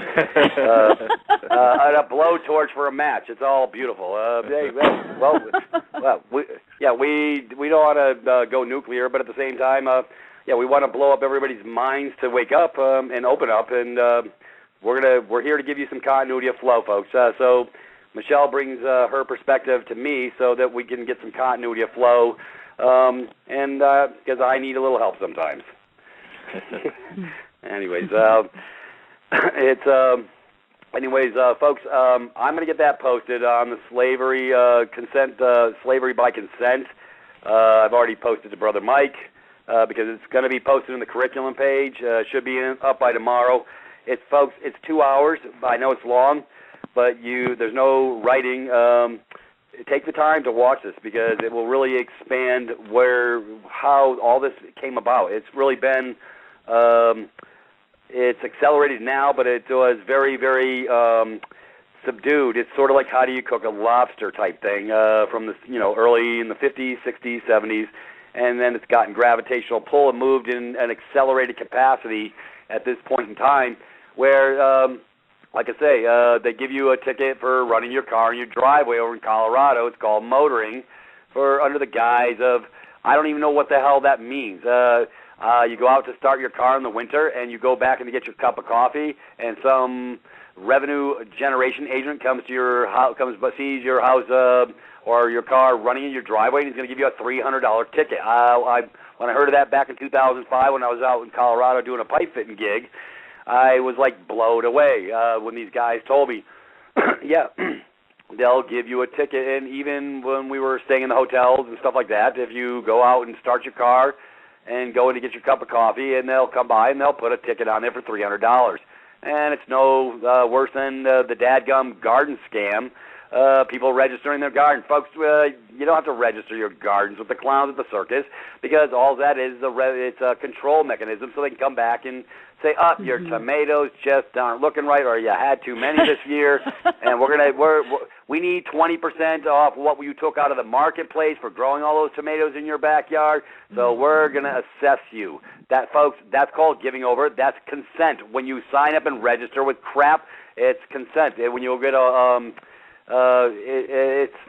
blowtorch for a match. It's all beautiful. We don't want to go nuclear, but at the same time, we want to blow up everybody's minds to wake up and open up, and we're here to give you some continuity of flow, folks. So Michelle brings her perspective to me so that we can get some continuity of flow, and because I need a little help sometimes. Anyways, folks, I'm going to get that posted on the slavery by consent. I've already posted to Brother Mike because it's going to be posted in the curriculum page. Should be up by tomorrow. Folks, it's 2 hours. I know it's long, but there's no writing. Take the time to watch this, because it will really expand how all this came about. It's really been, it's accelerated now, but it was very, very subdued. It's sort of like how do you cook a lobster type thing from the early in the 50s, 60s, 70s, and then it's gotten gravitational pull and moved in an accelerated capacity at this point in time, where, like I say, they give you a ticket for running your car in your driveway over in Colorado. It's called motoring, under the guise of, I don't even know what the hell that means. You go out to start your car in the winter, and you go back and get your cup of coffee, and some revenue generation agent comes to your house, sees your house or your car running in your driveway, and he's going to give you a $300 ticket. When I heard of that back in 2005, when I was out in Colorado doing a pipe fitting gig, I was like blown away when these guys told me, yeah, they'll give you a ticket. And even when we were staying in the hotels and stuff like that, if you go out and start your car and go in to get your cup of coffee, and they'll come by and they'll put a ticket on there for $300. And it's no worse than the dadgum garden scam. People registering their garden. Folks, you don't have to register your gardens with the clowns at the circus, because all that is, it's a control mechanism so they can come back and say, your tomatoes just aren't looking right, or you had too many this year, and we need 20% off what you took out of the marketplace for growing all those tomatoes in your backyard, so we're going to assess you. That, folks, that's called giving over. That's consent. When you sign up and register with crap, it's consent. When you get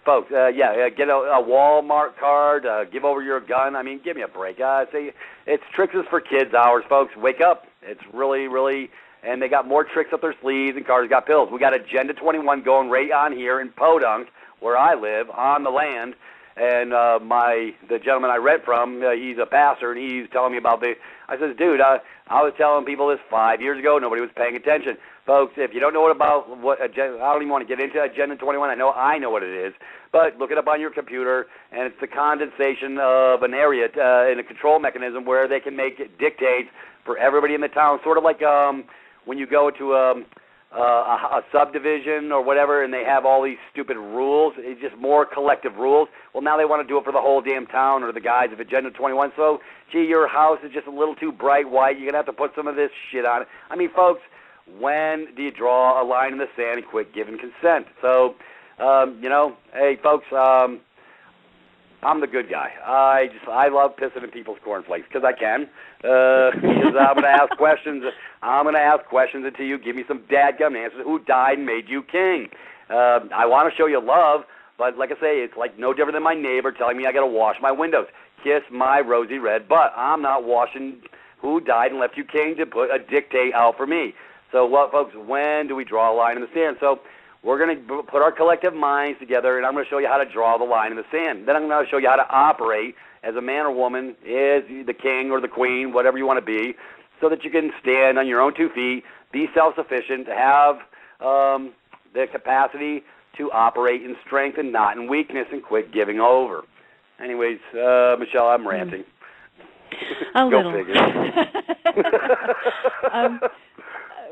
folks, get a Walmart card, give over your gun. I mean, give me a break. It's tricks is for kids hours, folks. Wake up. It's really, really, and they got more tricks up their sleeves, and Carter's got pills. We got Agenda 21 going right on here in Podunk, where I live, on the land, And the gentleman I read from, he's a pastor, and he's telling me about I says, dude, I was telling people this 5 years ago. Nobody was paying attention. Folks, if you don't know what I don't even want to get into Agenda 21. I know what it is, but look it up on your computer, and it's the condensation of an area in a control mechanism where they can make dictates for everybody in the town, sort of like when you go to a subdivision or whatever, and they have all these stupid rules. It's just more collective rules. Well, now they want to do it for the whole damn town or the guys of Agenda 21. So, gee, your house is just a little too bright white. You're going to have to put some of this shit on it. I mean, folks, when do you draw a line in the sand and quit giving consent? So, hey, folks, I'm the good guy. I love pissing in people's cornflakes because I can. Because I'm going to ask questions. I'm going to ask questions until you give me some dadgum answers. Who died and made you king? I want to show you love, but like I say, it's like no different than my neighbor telling me I got to wash my windows. Kiss my rosy red butt. I'm not washing who died and left you king to put a dictate out for me. So, what, folks, when do we draw a line in the sand? So, we're going to put our collective minds together, and I'm going to show you how to draw the line in the sand. Then I'm going to show you how to operate as a man or woman, as the king or the queen, whatever you want to be, so that you can stand on your own 2 feet, be self-sufficient, have the capacity to operate in strength and not in weakness, and quit giving over. Anyways, Michelle, I'm ranting.
A
Go
little.
figure.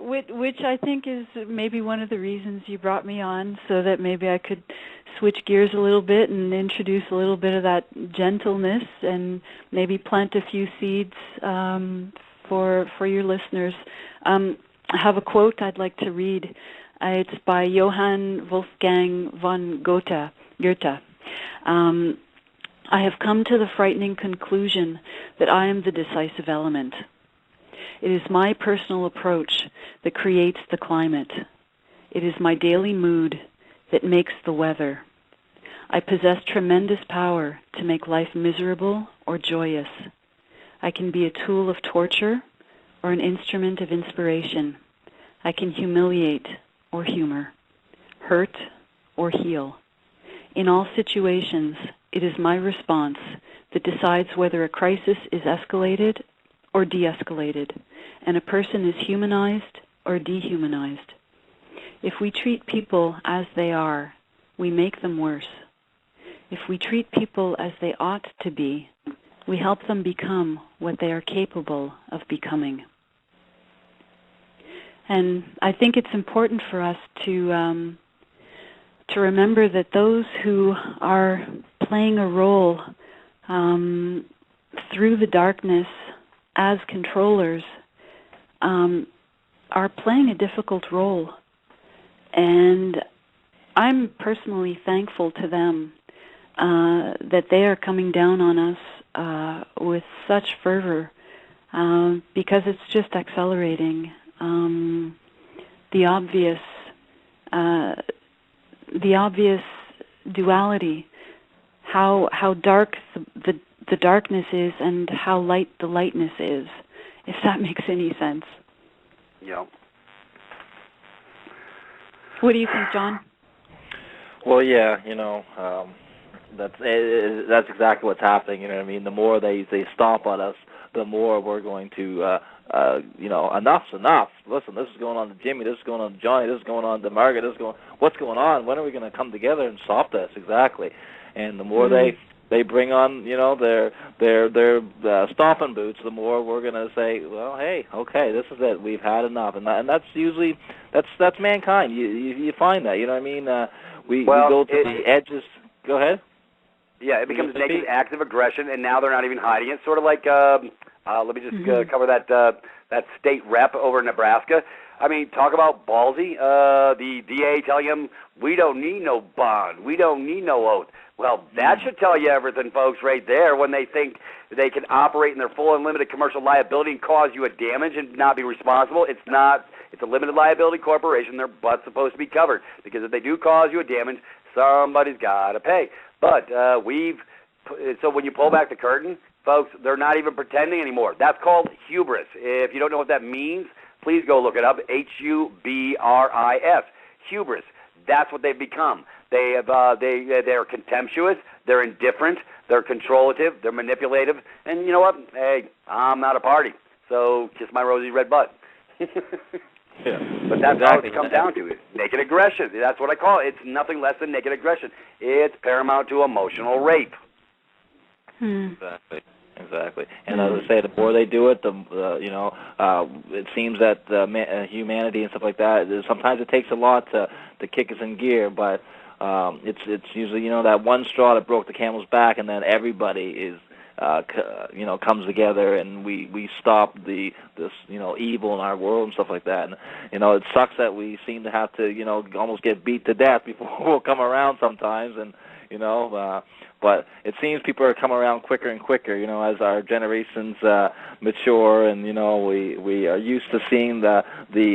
Which I think is maybe one of the reasons you brought me on, so that maybe I could switch gears a little bit and introduce a little bit of that gentleness and maybe plant a few seeds for your listeners. I have a quote I'd like to read. It's by Johann Wolfgang von Goethe. I have come to the frightening conclusion that I am the decisive element. It is my personal approach that creates the climate. It is my daily mood that makes the weather. I possess tremendous power to make life miserable or joyous. I can be a tool of torture or an instrument of inspiration. I can humiliate or humor, hurt or heal. In all situations, it is my response that decides whether a crisis is escalated or de-escalated, and a person is humanized or dehumanized. If we treat people as they are, we make them worse. If we treat people as they ought to be, we help them become what they are capable of becoming. And I think it's important for us to remember that those who are playing a role through the darkness as controllers are playing a difficult role. And I'm personally thankful to them that they are coming down on us with such fervor because it's just accelerating the obvious duality, how dark the darkness is and how light the lightness is, if that makes any sense.
Yeah.
What do you think, John?
Well, yeah, that's exactly what's happening. You know what I mean? The more they stomp on us, the more we're going to, enough's enough. Listen, this is going on to Jimmy, this is going on to Johnny, this is going on to Margaret, what's going on? When are we going to come together and stop this? Exactly. And the more they bring on, their stomping boots, the more we're going to say, well, hey, okay, this is it. We've had enough, and that's usually that's mankind. You find that, you know what I mean? We go to the edges. Go ahead.
Yeah, it becomes negative active aggression, and now they're not even hiding it. Sort of like, let me just cover that state rep over in Nebraska. I mean, talk about ballsy. The DA telling him, we don't need no bond. We don't need no oath. Well, that should tell you everything, folks, right there, when they think they can operate in their full and limited commercial liability and cause you a damage and not be responsible. It's not. It's a limited liability corporation. Their butt's supposed to be covered, because if they do cause you a damage, somebody's got to pay. But so when you pull back the curtain, folks, they're not even pretending anymore. That's called hubris. If you don't know what that means, please go look it up. Hubris. Hubris. That's what they've become. They're contemptuous. They're indifferent. They're controlative. They're manipulative. And you know what? Hey, I'm not a party, so kiss my rosy red butt.
Yeah.
But that's how it comes down to it. Naked aggression. That's what I call it. It's nothing less than naked aggression. It's paramount to emotional rape.
Exactly. And as I say, the more they do it, it seems that humanity and stuff like that. Sometimes it takes a lot to kick us in gear, but it's usually that one straw that broke the camel's back, and then everybody is. Comes together, and we stop this evil in our world and stuff like that. And it sucks that we seem to have to almost get beat to death before we'll come around sometimes. And but it seems people are coming around quicker and quicker. As our generations mature, and we are used to seeing the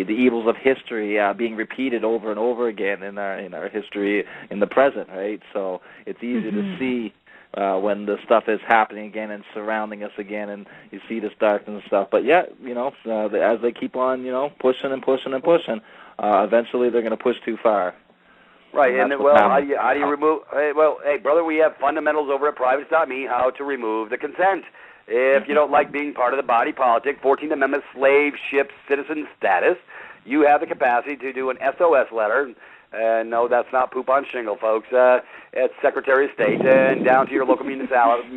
evils of history being repeated over and over again in our history in the present, right? So it's easy to see. When the stuff is happening again and surrounding us again, and you see this darkness and stuff. But yeah, as they keep on, pushing and pushing and pushing, eventually they're going to push too far.
Right, and how do you remove? Hey, brother, we have fundamentals over at privates.me how to remove the consent. If you don't like being part of the body politic, 14th Amendment slave ship citizen status, you have the capacity to do an SOS letter. No, that's not poop on shingle, folks. It's Secretary of State and down to your local municipality.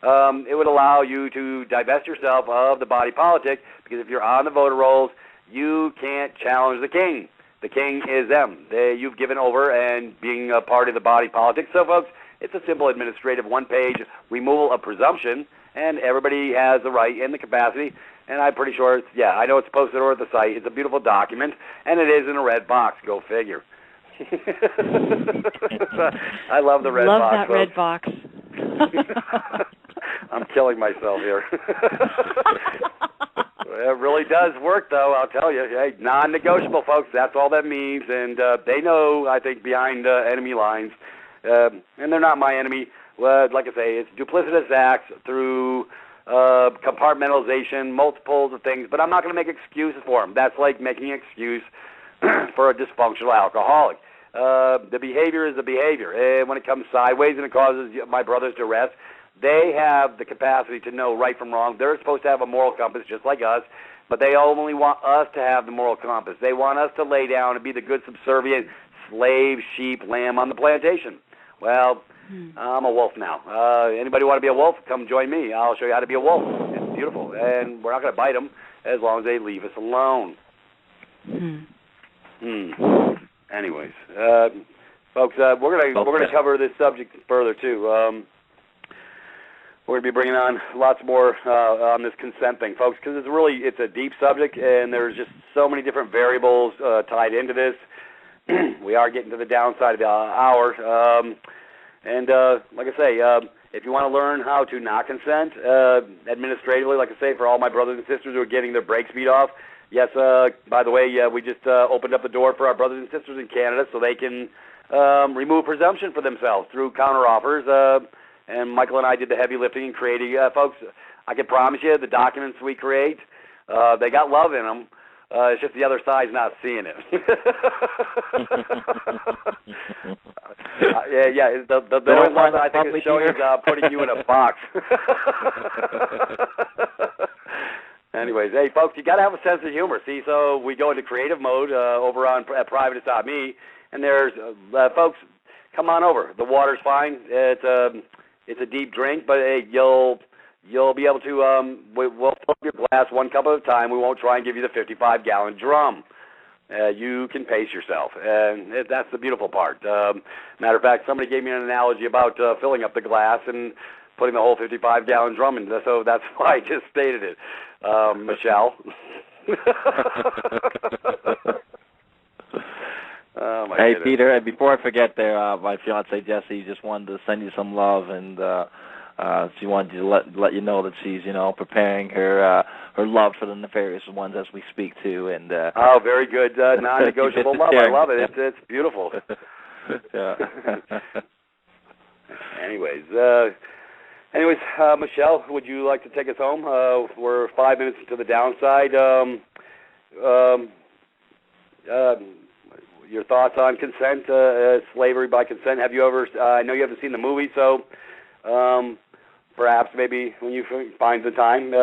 It would allow you to divest yourself of the body politic, because if you're on the voter rolls, you can't challenge the king. The king is them. You've given over and being a part of the body politic. So, folks, it's a simple administrative one-page removal of presumption, and everybody has the right and the capacity. And I'm pretty sure I know it's posted over at the site. It's a beautiful document, and it is in a red box. Go figure. I love the red box.
Love that red box.
I'm killing myself here. It really does work, though, I'll tell you. Hey, non-negotiable, folks. That's all that means. And they know, I think, behind enemy lines. And they're not my enemy. Like I say, it's duplicitous acts through compartmentalization, multiples of things, but I'm not going to make excuses for them. That's like making an excuse for a dysfunctional alcoholic. The behavior is the behavior. And when it comes sideways and it causes my brothers distress, they have the capacity to know right from wrong. They're supposed to have a moral compass just like us, but they only want us to have the moral compass. They want us to lay down and be the good subservient slave, sheep, lamb on the plantation. Well, I'm a wolf now. Anybody want to be a wolf? Come join me. I'll show you how to be a wolf. It's beautiful, and we're not going to bite them as long as they leave us alone. Anyways, folks, we're gonna cover this subject further too. We're going to be bringing on lots more on this consent thing, folks, because it's a deep subject, and there's just so many different variables tied into this. We are getting to the downside of the hour. And like I say, if you want to learn how to not consent administratively, like I say, for all my brothers and sisters who are getting their brakes beat off, yes, by the way, we just opened up the door for our brothers and sisters in Canada so they can remove presumption for themselves through counteroffers. And Michael and I did the heavy lifting and creating. Folks, I can promise you the documents we create, they got love in them. It's just the other side's not seeing it. The only one that I think is showing is putting you in a box. Anyways, hey, folks, you got to have a sense of humor. See, so we go into creative mode over on at privates.me, and there's, folks, come on over. The water's fine. It's a deep drink, but hey, you'll be able to, we'll fill up your glass one cup at a time. We won't try and give you the 55-gallon drum. You can pace yourself, and that's the beautiful part. Matter of fact, somebody gave me an analogy about filling up the glass and putting the whole 55-gallon drum in, so that's why I just stated it. Michelle. Oh,
hey, goodness. Peter, and before I forget there, my fiancée Jessie just wanted to send you some love, and she wanted to let you know that she's, preparing her love for the nefarious ones as we speak too. And
oh, very good, non-negotiable love. I love it. It's beautiful. Anyways, Michelle, would you like to take us home? We're 5 minutes to the downside. your thoughts on consent, slavery by consent. Have you ever? I know you haven't seen the movie, so perhaps maybe when you find the time.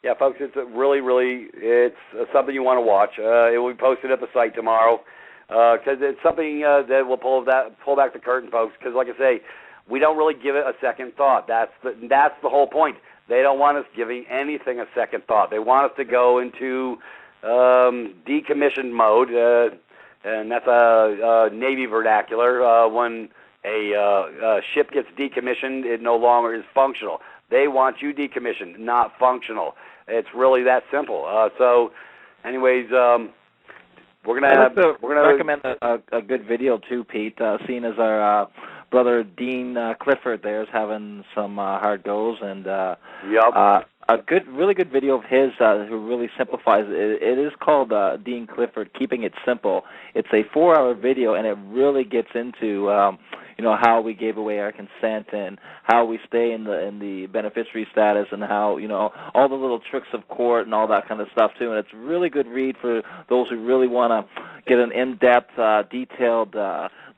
Yeah, folks, it's it's something you want to watch. It will be posted at the site tomorrow because it's something that will pull back the curtain, folks. Because, like I say, we don't really give it a second thought. That's the whole point. They don't want us giving anything a second thought. They want us to go into decommissioned mode, and that's a Navy vernacular. When a ship gets decommissioned, it no longer is functional. They want you decommissioned, not functional. It's really that simple. So, anyways, we're gonna
recommend a good video too, Pete. Seeing as our brother Dean Clifford there is having some hard goes, and a really good video of his who really simplifies it. It is called Dean Clifford, Keeping It Simple. It's a 4-hour video, and it really gets into how we gave away our consent and how we stay in the beneficiary status, and how all the little tricks of court and all that kind of stuff too. And it's a really good read for those who really want to get an in-depth, detailed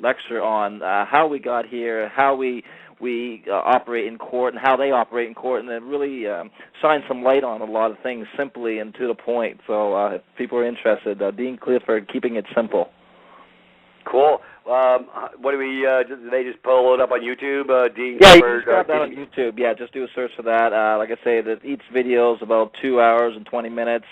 lecture on how we got here, how we operate in court, and how they operate in court, and it really shines some light on a lot of things simply and to the point. So if people are interested, Dean Clifford, Keeping It Simple.
Cool. What do we? Do they just pull it up on YouTube? Dean
Yeah,
Clifford,
you can grab that on YouTube. Yeah, just do a search for that. Like I say, that each video is about 2 hours and 20 minutes.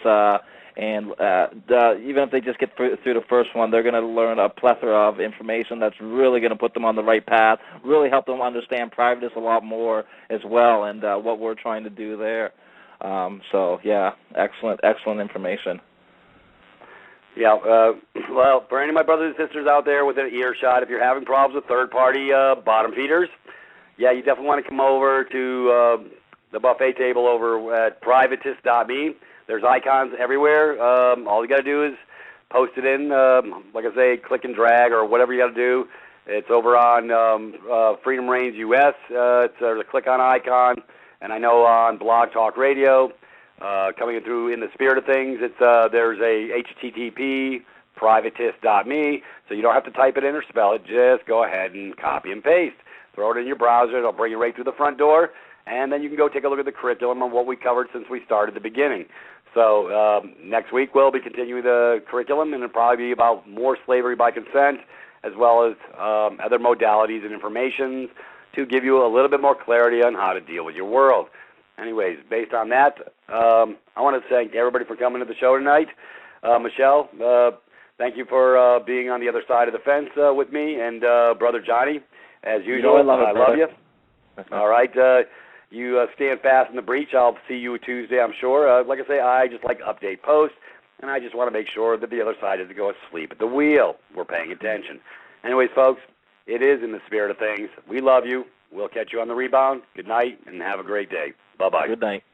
And even if they just get through the first one, they're going to learn a plethora of information that's really going to put them on the right path, really help them understand privacy a lot more as well, and what we're trying to do there. So, yeah, excellent information.
Yeah, well, for any of my brothers and sisters out there within earshot, if you're having problems with third-party bottom feeders, yeah, you definitely want to come over to the buffet table over at privatist.me. There's icons everywhere. All you got to do is post it in, like I say, click and drag or whatever you got to do. It's over on Freedom Reigns US. There's a click on icon, and I know on Blog Talk Radio, coming through in the spirit of things, there's a HTTP privatist.me, so you don't have to type it in or spell it. Just go ahead and copy and paste. Throw it in your browser. It'll bring you right through the front door, and then you can go take a look at the curriculum and what we covered since we started at the beginning. So next week we'll be continuing the curriculum, and it'll probably be about more slavery by consent, as well as other modalities and information to give you a little bit more clarity on how to deal with your world. Anyways, based on that, I want to thank everybody for coming to the show tonight. Michelle, thank you for being on the other side of the fence with me, and Brother Johnny, as usual,
I love
you. All right. You stand fast in the breach. I'll see you Tuesday, I'm sure. Like I say, I just like update posts, and I just want to make sure that the other side doesn't go asleep at the wheel. We're paying attention. Anyways, folks, it is in the spirit of things. We love you. We'll catch you on the rebound. Good night, and have a great day. Bye-bye.
Good night.